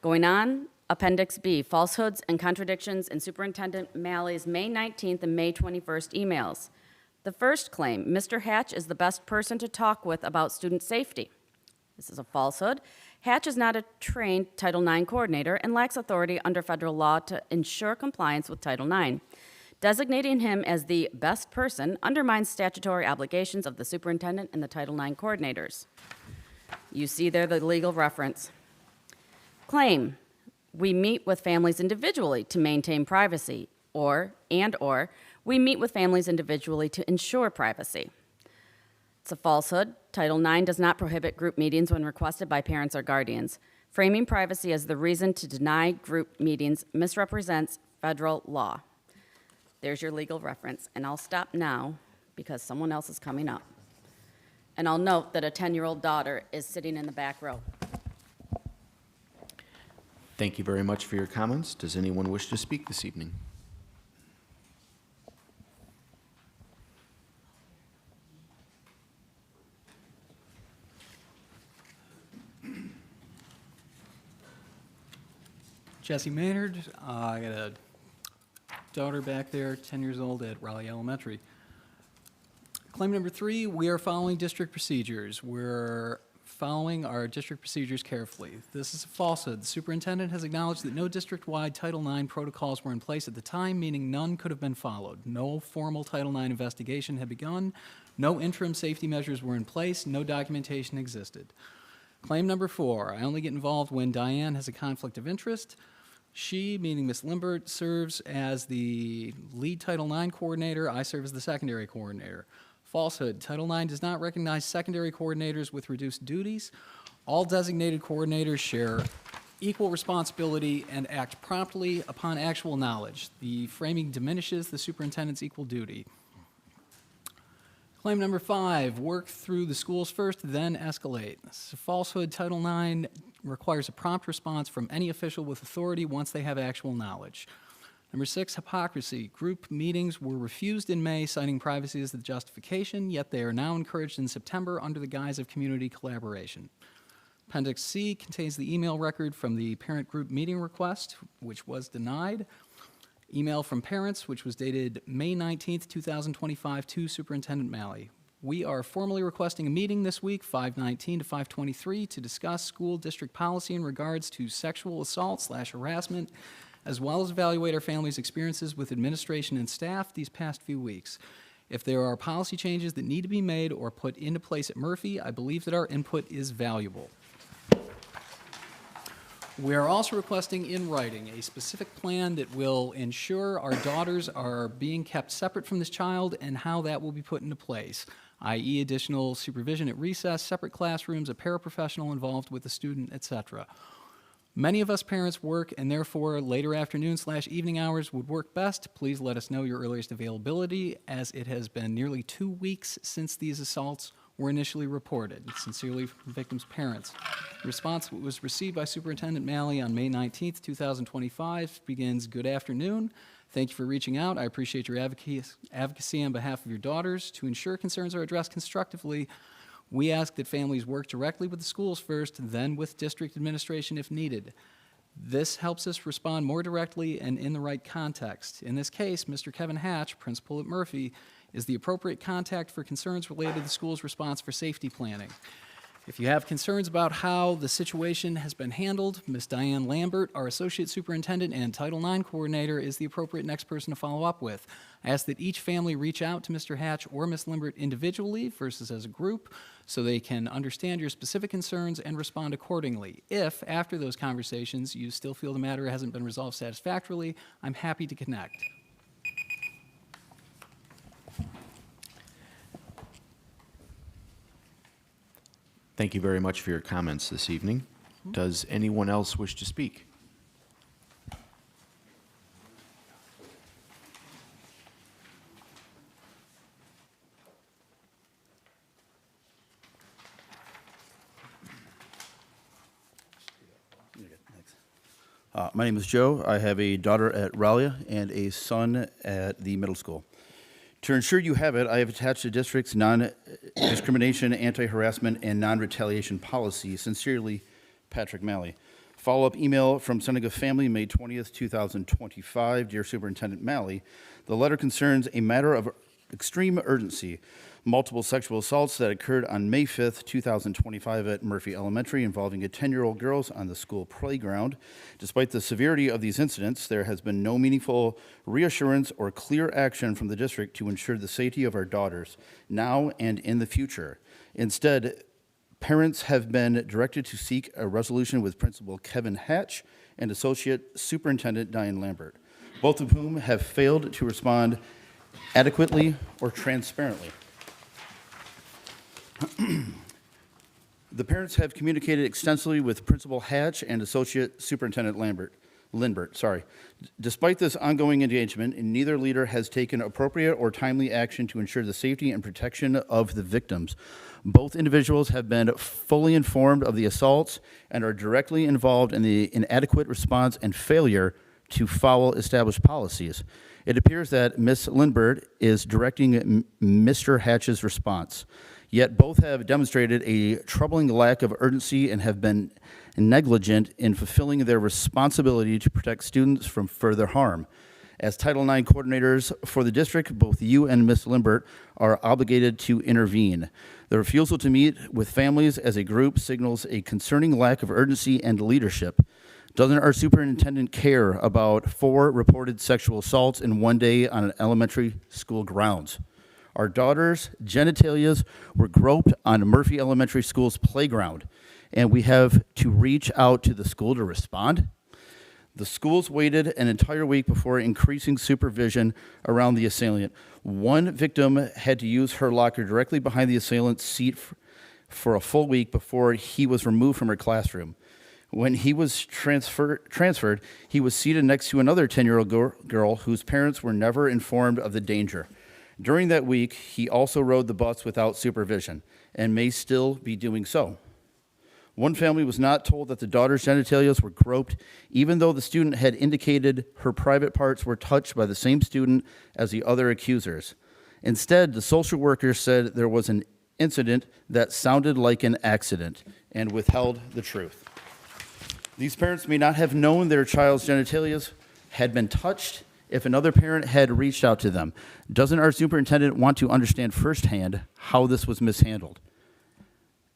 Going on, Appendix B, falsehoods and contradictions in Superintendent Malley's May 19th and May 21st emails. The first claim, Mr. Hatch is the best person to talk with about student safety. This is a falsehood. Hatch is not a trained Title IX coordinator and lacks authority under federal law to ensure compliance with Title IX. Designating him as the best person undermines statutory obligations of the superintendent and the Title IX coordinators. You see there the legal reference. Claim, we meet with families individually to maintain privacy, or we meet with families individually to ensure privacy. It's a falsehood. Title IX does not prohibit group meetings when requested by parents or guardians. Framing privacy as the reason to deny group meetings misrepresents federal law. There's your legal reference, and I'll stop now because someone else is coming up. And I'll note that a 10-year-old daughter is sitting in the back row. Thank you very much for your comments. Does anyone wish to speak this evening? Jesse Maynard. I got a daughter back there, 10 years old, at Raleigh Elementary. Claim number 3, we are following district procedures. We're following our district procedures carefully. This is a falsehood. The superintendent has acknowledged that no district-wide Title IX protocols were in place at the time, meaning none could have been followed. No formal Title IX investigation had begun. No interim safety measures were in place. No documentation existed. Claim number 4, I only get involved when Diane has a conflict of interest. She, meaning Ms. Limbert, serves as the lead Title IX coordinator. I serve as the secondary coordinator. Falsehood. Title IX does not recognize secondary coordinators with reduced duties. All designated coordinators share equal responsibility and act promptly upon actual knowledge. The framing diminishes the superintendent's equal duty. Claim number 5, work through the schools first, then escalate. This is a falsehood. Title IX requires a prompt response from any official with authority once they have actual knowledge. Number 6, hypocrisy. Group meetings were refused in May, citing privacy as the justification, yet they are now encouraged in September under the guise of community collaboration. Appendix C contains the email record from the parent group meeting request, which was denied. Email from parents, which was dated May 19th, 2025, to Superintendent Malley. We are formally requesting a meeting this week, 5/19 to 5/23, to discuss school district policy in regards to sexual assault/harassment, as well as evaluate our families' experiences with administration and staff these past few weeks. If there are policy changes that need to be made or put into place at Murphy, I believe that our input is valuable. We are also requesting in writing a specific plan that will ensure our daughters are being kept separate from this child and how that will be put into place, i.e. additional supervision at recess, separate classrooms, a paraprofessional involved with the student, etc. Many of us parents work, and therefore later afternoon/evening hours would work best. Please let us know your earliest availability, as it has been nearly 2 weeks since these assaults were initially reported. Sincerely, victims' parents. The response was received by Superintendent Malley on May 19th, 2025. Begins, good afternoon. Thank you for reaching out. I appreciate your advocacy on behalf of your daughters. To ensure concerns are addressed constructively, we ask that families work directly with the schools first, then with district administration if needed. This helps us respond more directly and in the right context. In this case, Mr. Kevin Hatch, principal at Murphy, is the appropriate contact for concerns related to the school's response for safety planning. If you have concerns about how the situation has been handled, Ms. Diane Lambert, our Associate Superintendent and Title IX Coordinator, is the appropriate next person to follow up with. I ask that each family reach out to Mr. Hatch or Ms. Lambert individually versus as a group so they can understand your specific concerns and respond accordingly. If, after those conversations, you still feel the matter hasn't been resolved satisfactorily, I'm happy to connect. Thank you very much for your comments this evening. Does anyone else wish to speak? My name is Joe. I have a daughter at Raleigh and a son at the middle school. To ensure you have it, I have attached the district's non-discrimination, anti-harassment, and non-retaliation policy. Sincerely, Patrick Malley. Follow-up email from Seneca Family, May 20th, 2025. Dear Superintendent Malley, the letter concerns a matter of extreme urgency. Multiple sexual assaults that occurred on May 5th, 2025 at Murphy Elementary involving 10-year-old girls on the school playground. Despite the severity of these incidents, there has been no meaningful reassurance or clear action from the district to ensure the safety of our daughters now and in the future. Instead, parents have been directed to seek a resolution with Principal Kevin Hatch and Associate Superintendent Diane Lambert, both of whom have failed to respond adequately or transparently. The parents have communicated extensively with Principal Hatch and Associate Superintendent Lindbergh. Despite this ongoing engagement, neither leader has taken appropriate or timely action to ensure the safety and protection of the victims. Both individuals have been fully informed of the assaults and are directly involved in the inadequate response and failure to follow established policies. It appears that Ms. Lindbergh is directing Mr. Hatch's response. Yet both have demonstrated a troubling lack of urgency and have been negligent in fulfilling their responsibility to protect students from further harm. As Title IX coordinators for the district, both you and Ms. Lindbergh are obligated to intervene. The refusal to meet with families as a group signals a concerning lack of urgency and leadership. Doesn't our superintendent care about 4 reported sexual assaults in one day on an elementary school grounds? Our daughters' genitalias were groped on Murphy Elementary School's playground, and we have to reach out to the school to respond? The schools waited an entire week before increasing supervision around the assailant. One victim had to use her locker directly behind the assailant's seat for a full week before he was removed from her classroom. When he was transferred, he was seated next to another 10-year-old girl whose parents were never informed of the danger. During that week, he also rode the bus without supervision and may still be doing so. One family was not told that the daughter's genitalias were groped, even though the student had indicated her private parts were touched by the same student as the other accusers. Instead, the social worker said there was an incident that sounded like an accident and withheld the truth. These parents may not have known their child's genitalias had been touched if another parent had reached out to them. Doesn't our superintendent want to understand firsthand how this was mishandled?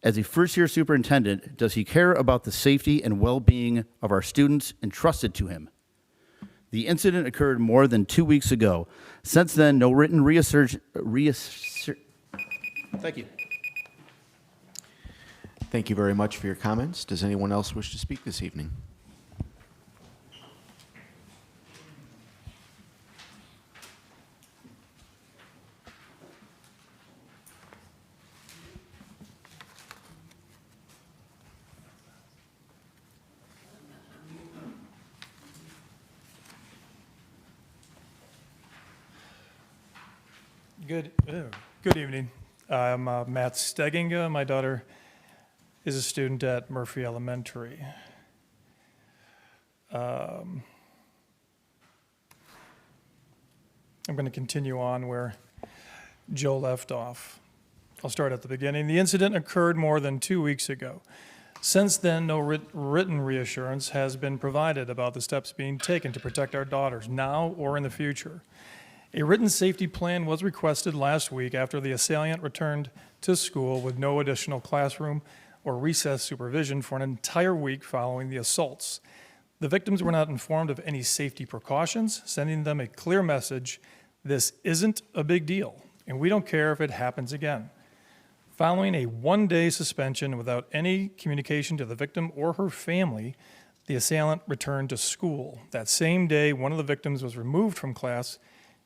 As a first-year superintendent, does he care about the safety and well-being of our students entrusted to him? The incident occurred more than 2 weeks ago. Since then, no written Thank you. Thank you very much for your comments. Does anyone else wish to speak this evening? Good evening. I'm Matt Stegginga. My daughter is a student at Murphy Elementary. I'm going to continue on where Joe left off. I'll start at the beginning. The incident occurred more than 2 weeks ago. Since then, no written reassurance has been provided about the steps being taken to protect our daughters now or in the future. A written safety plan was requested last week after the assailant returned to school with no additional classroom or recess supervision for an entire week following the assaults. The victims were not informed of any safety precautions, sending them a clear message: this isn't a big deal, and we don't care if it happens again. Following a one-day suspension without any communication to the victim or her family, the assailant returned to school. That same day, one of the victims was removed from class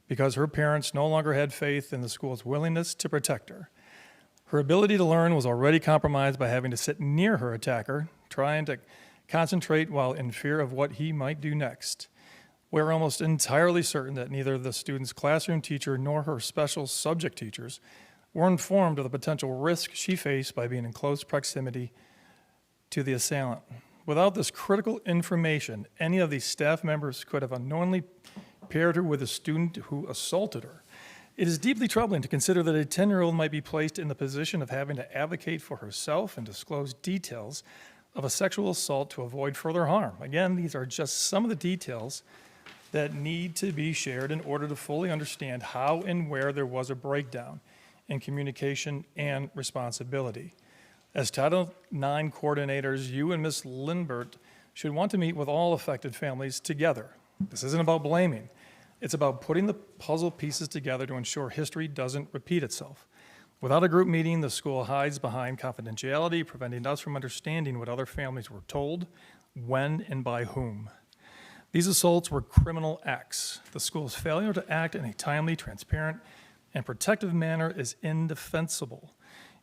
because her parents no longer had faith in the school's willingness to protect her. Her ability to learn was already compromised by having to sit near her attacker, trying to concentrate while in fear of what he might do next. We're almost entirely certain that neither the student's classroom teacher nor her special subject teachers were informed of the potential risk she faced by being in close proximity to the assailant. Without this critical information, any of these staff members could have unknowingly paired her with a student who assaulted her. It is deeply troubling to consider that a 10-year-old might be placed in the position of having to advocate for herself and disclose details of a sexual assault to avoid further harm. Again, these are just some of the details that need to be shared in order to fully understand how and where there was a breakdown in communication and responsibility. As Title IX coordinators, you and Ms. Lindbert should want to meet with all affected families together. This isn't about blaming. It's about putting the puzzle pieces together to ensure history doesn't repeat itself. Without a group meeting, the school hides behind confidentiality, preventing us from understanding what other families were told, when, and by whom. These assaults were criminal acts. The school's failure to act in a timely, transparent, and protective manner is indefensible.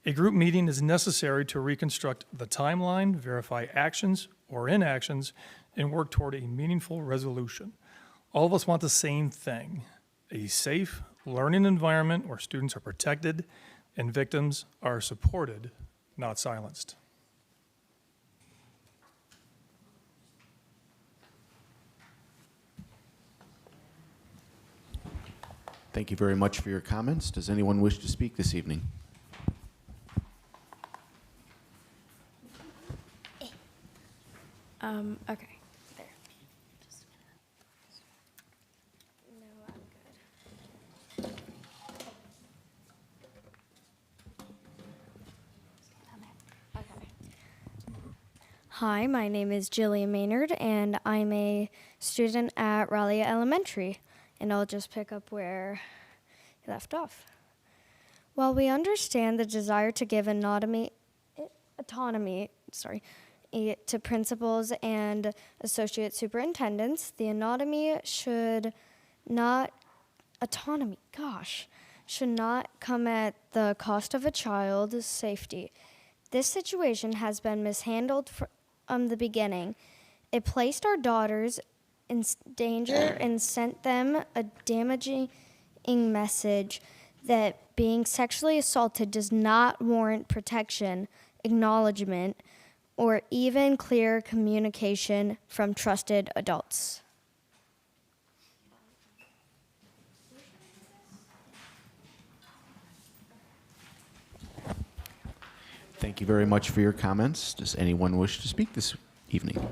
A group meeting is necessary to reconstruct the timeline, verify actions or inactions, and work toward a meaningful resolution. All of us want the same thing: a safe learning environment where students are protected and victims are supported, not silenced. Thank you very much for your comments. Does anyone wish to speak this evening? Okay, there. Just no, I'm good. Okay. Hi, my name is Jillian Maynard, and I'm a student at Raleigh Elementary, and I'll just pick up where you left off. While we understand the desire to give autonomy, to principals and associate superintendents, the should not come at the cost of a child's safety. This situation has been mishandled from the beginning. It placed our daughters in danger and sent them a damaging message that being sexually assaulted does not warrant protection, acknowledgement, or even clear communication from trusted adults. Thank you very much for your comments. Does anyone wish to speak this evening?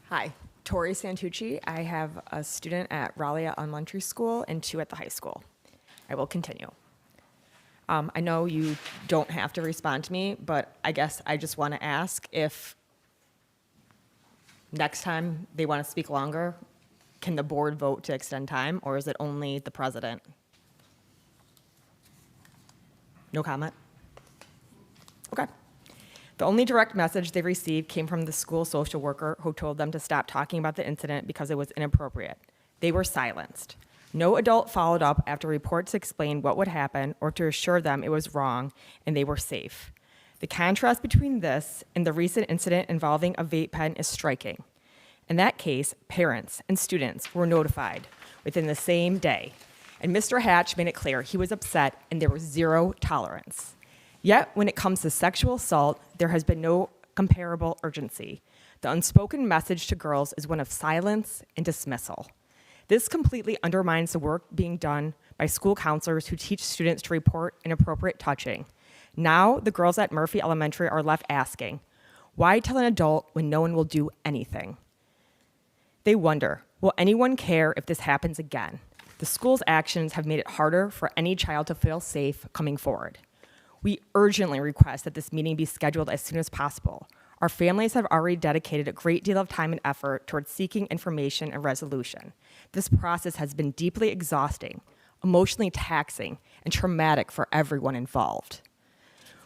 Hi, Tori Santucci. I have a student at Raleigh Elementary School and 2 at the high school. I will continue. I know you don't have to respond to me, but I guess I just want to ask if next time they want to speak longer, can the board vote to extend time, or is it only the president? No comment? Okay. The only direct message they received came from the school social worker who told them to stop talking about the incident because it was inappropriate. They were silenced. No adult followed up after reports explained what would happen or to assure them it was wrong and they were safe. The contrast between this and the recent incident involving a vape pen is striking. In that case, parents and students were notified within the same day, and Mr. Hatch made it clear he was upset and there was zero tolerance. Yet, when it comes to sexual assault, there has been no comparable urgency. The unspoken message to girls is one of silence and dismissal. This completely undermines the work being done by school counselors who teach students to report inappropriate touching. Now, the girls at Murphy Elementary are left asking, why tell an adult when no one will do anything? They wonder, will anyone care if this happens again? The school's actions have made it harder for any child to feel safe coming forward. We urgently request that this meeting be scheduled as soon as possible. Our families have already dedicated a great deal of time and effort towards seeking information and resolution. This process has been deeply exhausting, emotionally taxing, and traumatic for everyone involved.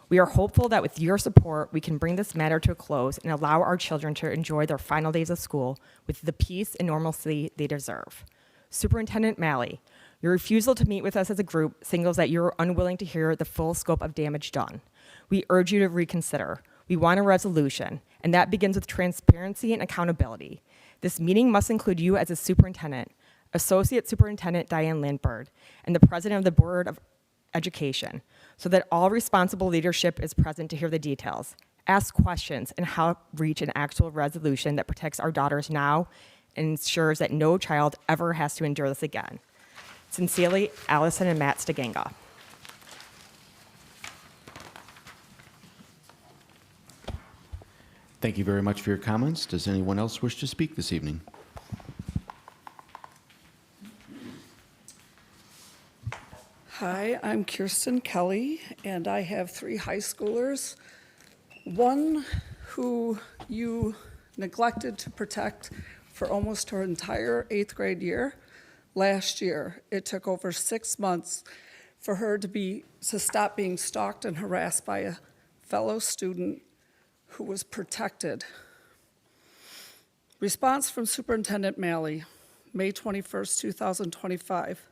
We are hopeful that with your support, we can bring this matter to a close and allow our children to enjoy their final days of school with the peace and normalcy they deserve. Superintendent Malley, your refusal to meet with us as a group signals that you're unwilling to hear the full scope of damage done. We urge you to reconsider. We want a resolution, and that begins with transparency and accountability. This meeting must include you as a superintendent, Associate Superintendent Diane Lindberg, and the President of the Board of Education, so that all responsible leadership is present to hear the details, ask questions, and help reach an actual resolution that protects our daughters now and ensures that no child ever has to endure this again. Sincerely, Allison and Matt Steganga. Thank you very much for your comments. Does anyone else wish to speak this evening? Hi, I'm Kirsten Kelly, and I have 3 high schoolers. One who you neglected to protect for almost her entire 8th grade year. Last year, it took over 6 months for her to stop being stalked and harassed by a fellow student who was protected. Response from Superintendent Malley, May 21st, 2025.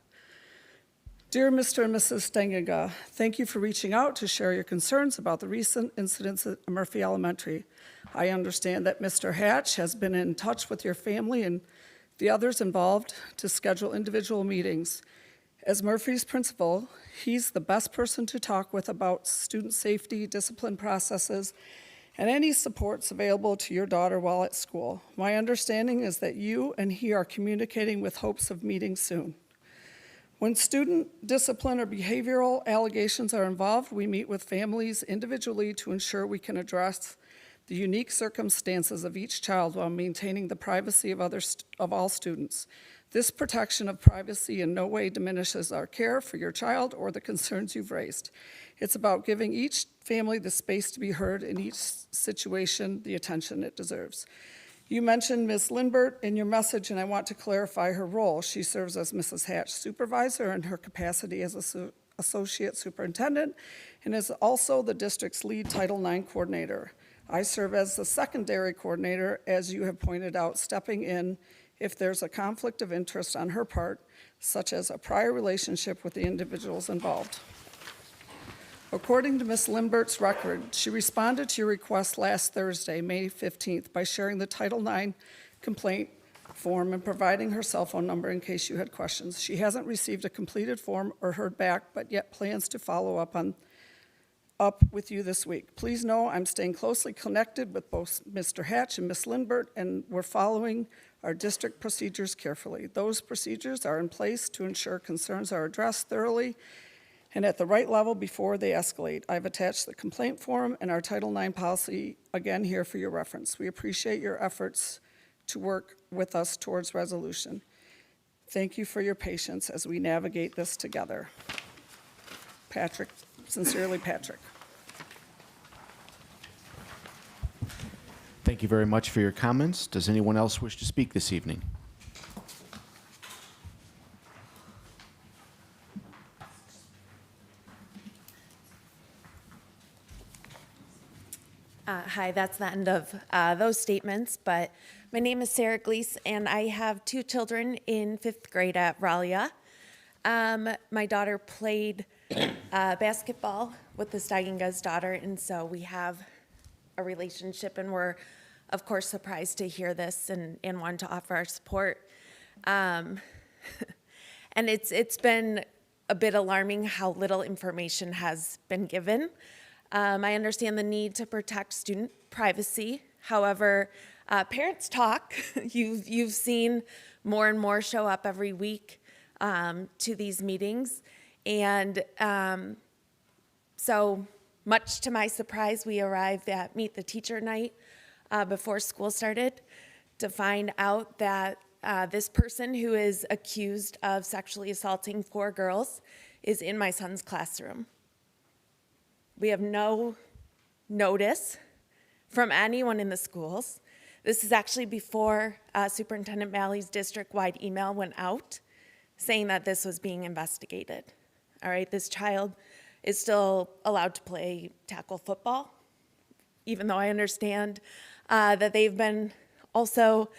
Dear Mr. and Mrs. Stenginga, thank you for reaching out to share your concerns about the recent incidents at Murphy Elementary. I understand that Mr. Hatch has been in touch with your family and the others involved to schedule individual meetings. As Murphy's principal, he's the best person to talk with about student safety, discipline processes, and any supports available to your daughter while at school. My understanding is that you and he are communicating with hopes of meeting soon. When student discipline or behavioral allegations are involved, we meet with families individually to ensure we can address the unique circumstances of each child while maintaining the privacy of all students. This protection of privacy in no way diminishes our care for your child or the concerns you've raised. It's about giving each family the space to be heard in each situation, the attention it deserves. You mentioned Ms. Lindberg in your message, and I want to clarify her role. She serves as Mrs. Hatch's supervisor in her capacity as associate superintendent and is also the district's lead Title IX coordinator. I serve as the secondary coordinator, as you have pointed out, stepping in if there's a conflict of interest on her part, such as a prior relationship with the individuals involved. According to Ms. Lindberg's record, she responded to your request last Thursday, May 15th, by sharing the Title IX complaint form and providing her cell phone number in case you had questions. She hasn't received a completed form or heard back, but yet plans to follow up with you this week. Please know I'm staying closely connected with both Mr. Hatch and Ms. Lindberg, and we're following our district procedures carefully. Those procedures are in place to ensure concerns are addressed thoroughly and at the right level before they escalate. I've attached the complaint form and our Title IX policy again here for your reference. We appreciate your efforts to work with us towards resolution. Thank you for your patience as we navigate this together. Patrick, sincerely, Patrick. Thank you very much for your comments. Does anyone else wish to speak this evening? Hi, that's the end of those statements, but my name is Sarah Gleese, and I have 2 children in 5th grade at Ralia. My daughter played basketball with the Steigenga's daughter, and so we have a relationship, and we're, of course, surprised to hear this and want to offer our support. And it's been a bit alarming how little information has been given. I understand the need to protect student privacy. However, parents talk. You've seen more and more show up every week to these meetings. And so much to my surprise, we arrived at Meet the Teacher night before school started. to find out that this person who is accused of sexually assaulting 4 girls is in my son's classroom. We have no notice from anyone in the schools. This is actually before Superintendent Malley's district-wide email went out saying that this was being investigated. All right, this child is still allowed to play tackle football, even though I understand that they've been also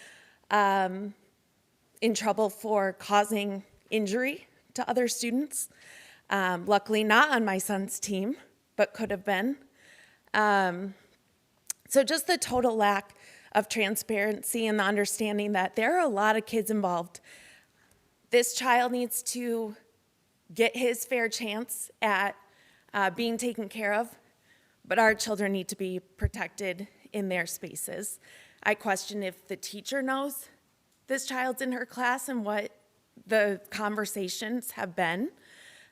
in trouble for causing injury to other students. Luckily not on my son's team, but could have been. So just the total lack of transparency and the understanding that there are a lot of kids involved. This child needs to get his fair chance at being taken care of, but our children need to be protected in their spaces. I question if the teacher knows this child's in her class and what the conversations have been.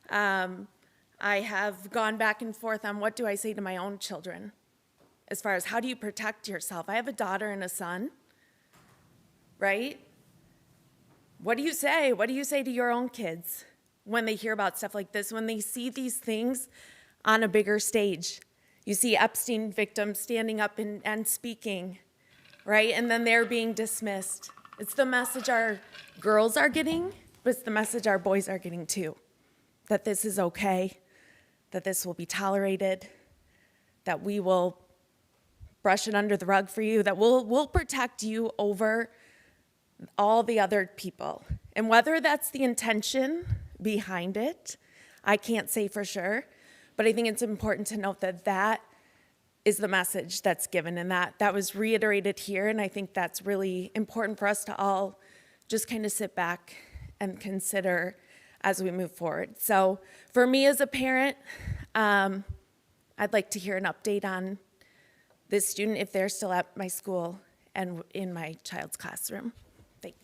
I have gone back and forth on what do I say to my own children as far as how do you protect yourself. I have a daughter and a son, right? What do you say? What do you say to your own kids when they hear about stuff like this, when they see these things on a bigger stage? You see Epstein victims standing up and speaking, right? And then they're being dismissed. It's the message our girls are getting, but it's the message our boys are getting too, that this is okay, that this will be tolerated, that we will brush it under the rug for you, that we'll protect you over all the other people. And whether that's the intention behind it, I can't say for sure, but I think it's important to note that that is the message that's given, and that was reiterated here, and I think that's really important for us to all just kind of sit back and consider as we move forward. So for me as a parent, I'd like to hear an update on this student if they're still at my school and in my child's classroom. Thanks.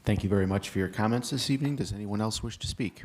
Thank you very much for your comments this evening. Does anyone else wish to speak?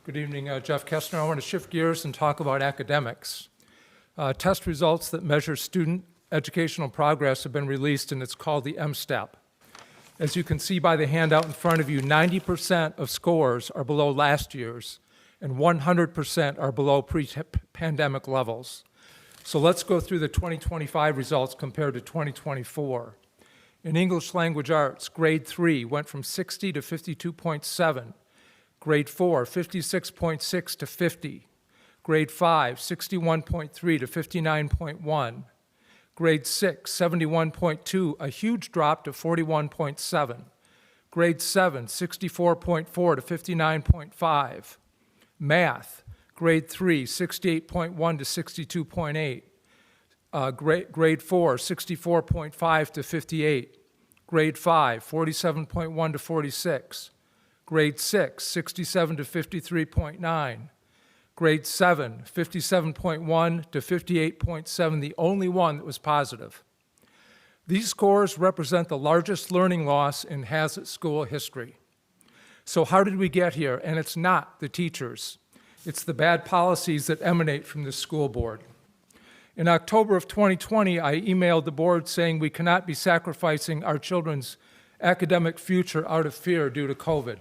Good evening, Jeff Kestner. I want to shift gears and talk about academics. Test results that measure student educational progress have been released, and it's called the M-STEP. As you can see by the handout in front of you, 90% of scores are below last year's, and 100% are below pre-pandemic levels. So let's go through the 2025 results compared to 2024. In English Language Arts, grade 3 went from 60 to 52.7. Grade 4, 56.6 to 50. Grade 5, 61.3 to 59.1. Grade 6, 71.2, a huge drop to 41.7. Grade 7, 64.4 to 59.5. Math, grade 3, 68.1 to 62.8. Grade 4, 64.5 to 58. Grade 5, 47.1 to 46. Grade 6, 67 to 53.9. Grade 7, 57.1 to 58.7, the only one that was positive. These scores represent the largest learning loss in Haslett school history. So how did we get here? And it's not the teachers. It's the bad policies that emanate from the school board. In October of 2020, I emailed the board saying we cannot be sacrificing our children's academic future out of fear due to COVID.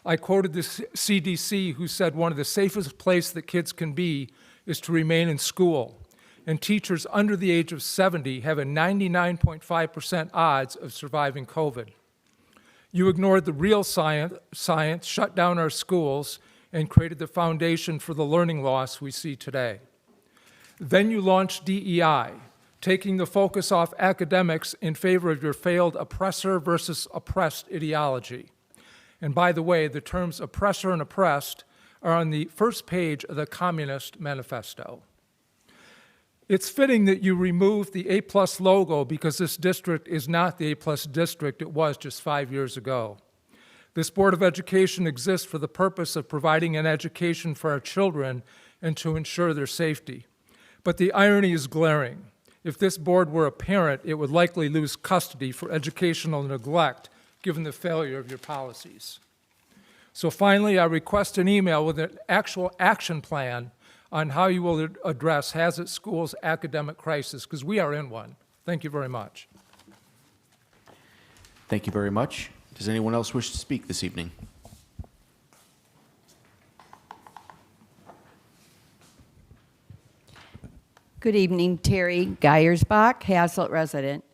I quoted the CDC, who said one of the safest places that kids can be is to remain in school, and teachers under the age of 70 have a 99.5% odds of surviving COVID. You ignored the real science, shut down our schools, and created the foundation for the learning loss we see today. Then you launched DEI, taking the focus off academics in favor of your failed oppressor versus oppressed ideology. And by the way, the terms oppressor and oppressed are on the first page of the Communist Manifesto. It's fitting that you removed the A+ logo because this district is not the A+ district it was just 5 years ago. This Board of Education exists for the purpose of providing an education for our children and to ensure their safety. But the irony is glaring. If this board were a parent, it would likely lose custody for educational neglect, given the failure of your policies. So finally, I request an email with an actual action plan on how you will address Haslett School's academic crisis, because we are in one. Thank you very much. Thank you very much. Does anyone else wish to speak this evening? Good evening, Terry Geyersbach, Haslett resident.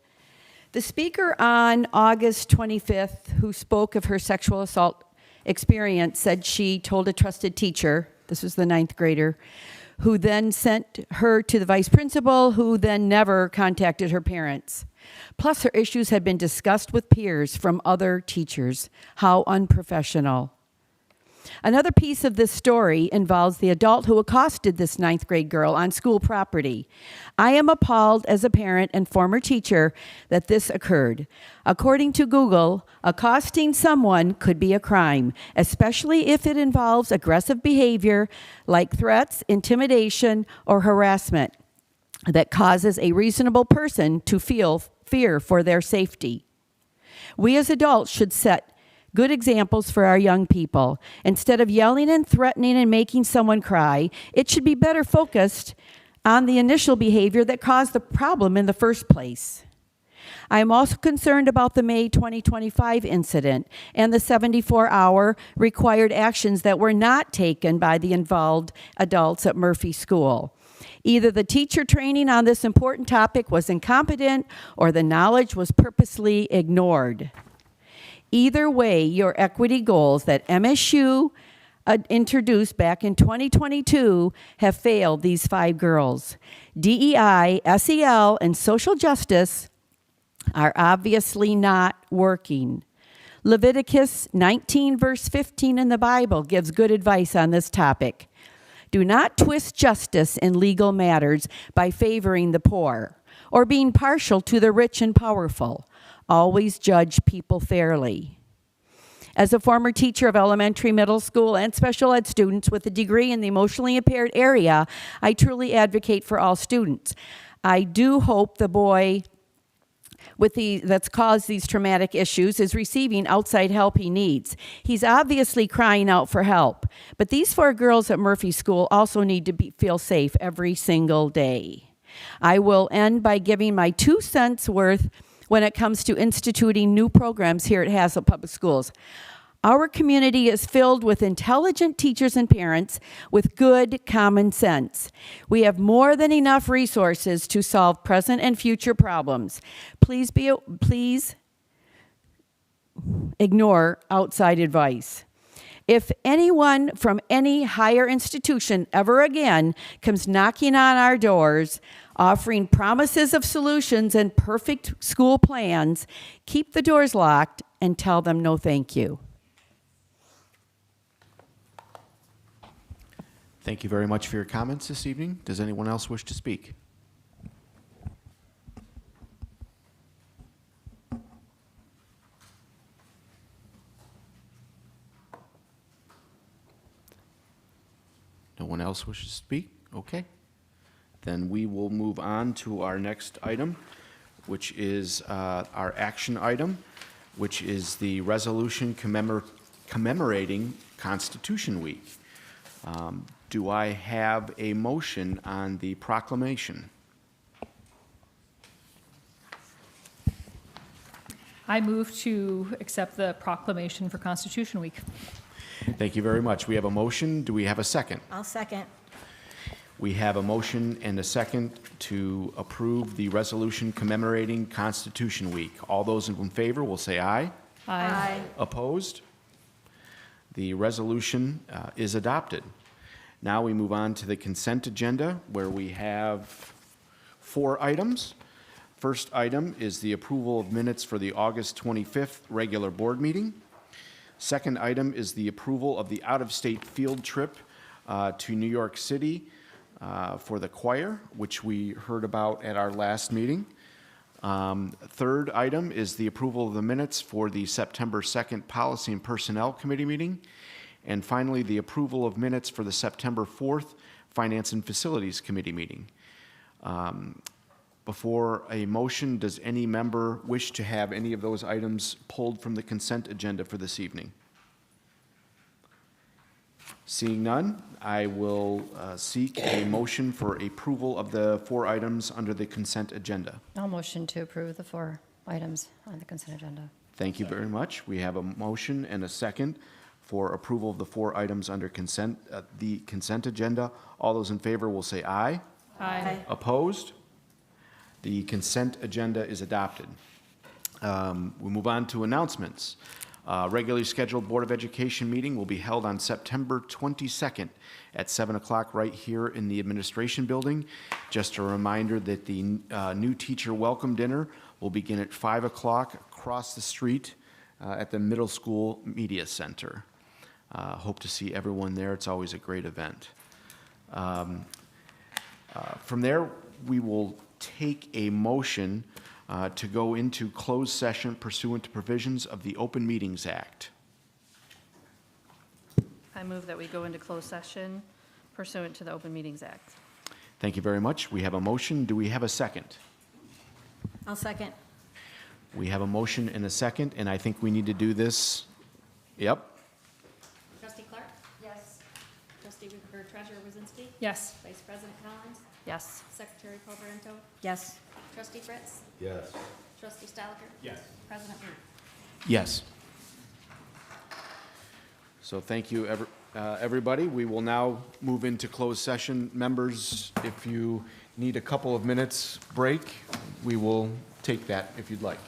The speaker on August 25th, who spoke of her sexual assault experience, said she told a trusted teacher, this was the 9th grader, who then sent her to the vice principal, who then never contacted her parents. Plus, her issues had been discussed with peers from other teachers. How unprofessional. Another piece of this story involves the adult who accosted this 9th grade girl on school property. I am appalled as a parent and former teacher that this occurred. According to Google, accosting someone could be a crime, especially if it involves aggressive behavior like threats, intimidation, or harassment that causes a reasonable person to feel fear for their safety. We as adults should set good examples for our young people. Instead of yelling and threatening and making someone cry, it should be better focused on the initial behavior that caused the problem in the first place. I am also concerned about the May 2025 incident and the 74-hour required actions that were not taken by the involved adults at Murphy School. Either the teacher training on this important topic was incompetent or the knowledge was purposely ignored. Either way, your equity goals that MSU introduced back in 2022 have failed these 5 girls. DEI, SEL, and social justice are obviously not working. Leviticus 19, verse 15 in the Bible gives good advice on this topic. Do not twist justice in legal matters by favoring the poor or being partial to the rich and powerful. Always judge people fairly. As a former teacher of elementary, middle school, and special ed students with a degree in the emotionally impaired area, I truly advocate for all students. I do hope the boy that's caused these traumatic issues is receiving outside help he needs. He's obviously crying out for help, but these 4 girls at Murphy School also need to feel safe every single day. I will end by giving my 2 cents worth when it comes to instituting new programs here at Haslett Public Schools. Our community is filled with intelligent teachers and parents with good common sense. We have more than enough resources to solve present and future problems. Please ignore outside advice. If anyone from any higher institution ever again comes knocking on our doors, offering promises of solutions and perfect school plans, keep the doors locked and tell them no thank you. Thank you very much for your comments this evening. Does anyone else wish to speak? No one else wishes to speak? Okay. Then we will move on to our next item, which is our action item, which is the resolution commemorating Constitution Week. Do I have a motion on the proclamation? I move to accept the proclamation for Constitution Week. Thank you very much. We have a motion. Do we have a second? I'll second. We have a motion and a second to approve the resolution commemorating Constitution Week. All those in favor will say aye. Aye. Opposed? The resolution is adopted. Now we move on to the consent agenda, where we have 4 items. First item is the approval of minutes for the August 25th regular board meeting. Second item is the approval of the out-of-state field trip to New York City for the choir, which we heard about at our last meeting. Third item is the approval of the minutes for the September 2nd Policy and Personnel Committee meeting. And finally, the approval of minutes for the September 4th Finance and Facilities Committee meeting. Before a motion, does any member wish to have any of those items pulled from the consent agenda for this evening? Seeing none, I will seek a motion for approval of the 4 items under the consent agenda. I'll motion to approve the 4 items on the consent agenda. Thank you very much. We have a motion and a second for approval of the 4 items under the consent agenda. All those in favor will say aye. Aye. Opposed? The consent agenda is adopted. We move on to announcements. Regularly scheduled Board of Education meeting will be held on September 22nd at 7 o'clock right here in the Administration Building. Just a reminder that the new teacher welcome dinner will begin at 5 o'clock across the street at the Middle School Media Center. Hope to see everyone there. It's always a great event. From there, we will take a motion to go into closed session pursuant to provisions of the Open Meetings Act. I move that we go into closed session pursuant to the Open Meetings Act. Thank you very much. We have a motion. Do we have a second? I'll second. We have a motion and a second, and I think we need to do this. Yep. Trustee Clark? Yes. Treasurer Wazinski? Yes. Vice President Collins? Yes. Secretary Colberento? Yes. Trustee Fritz? Yes. Trustee Stalker? Yes. President Root? Yes. So thank you, everybody. We will now move into closed session. Members, if you need a couple of minutes break, we will take that if you'd like.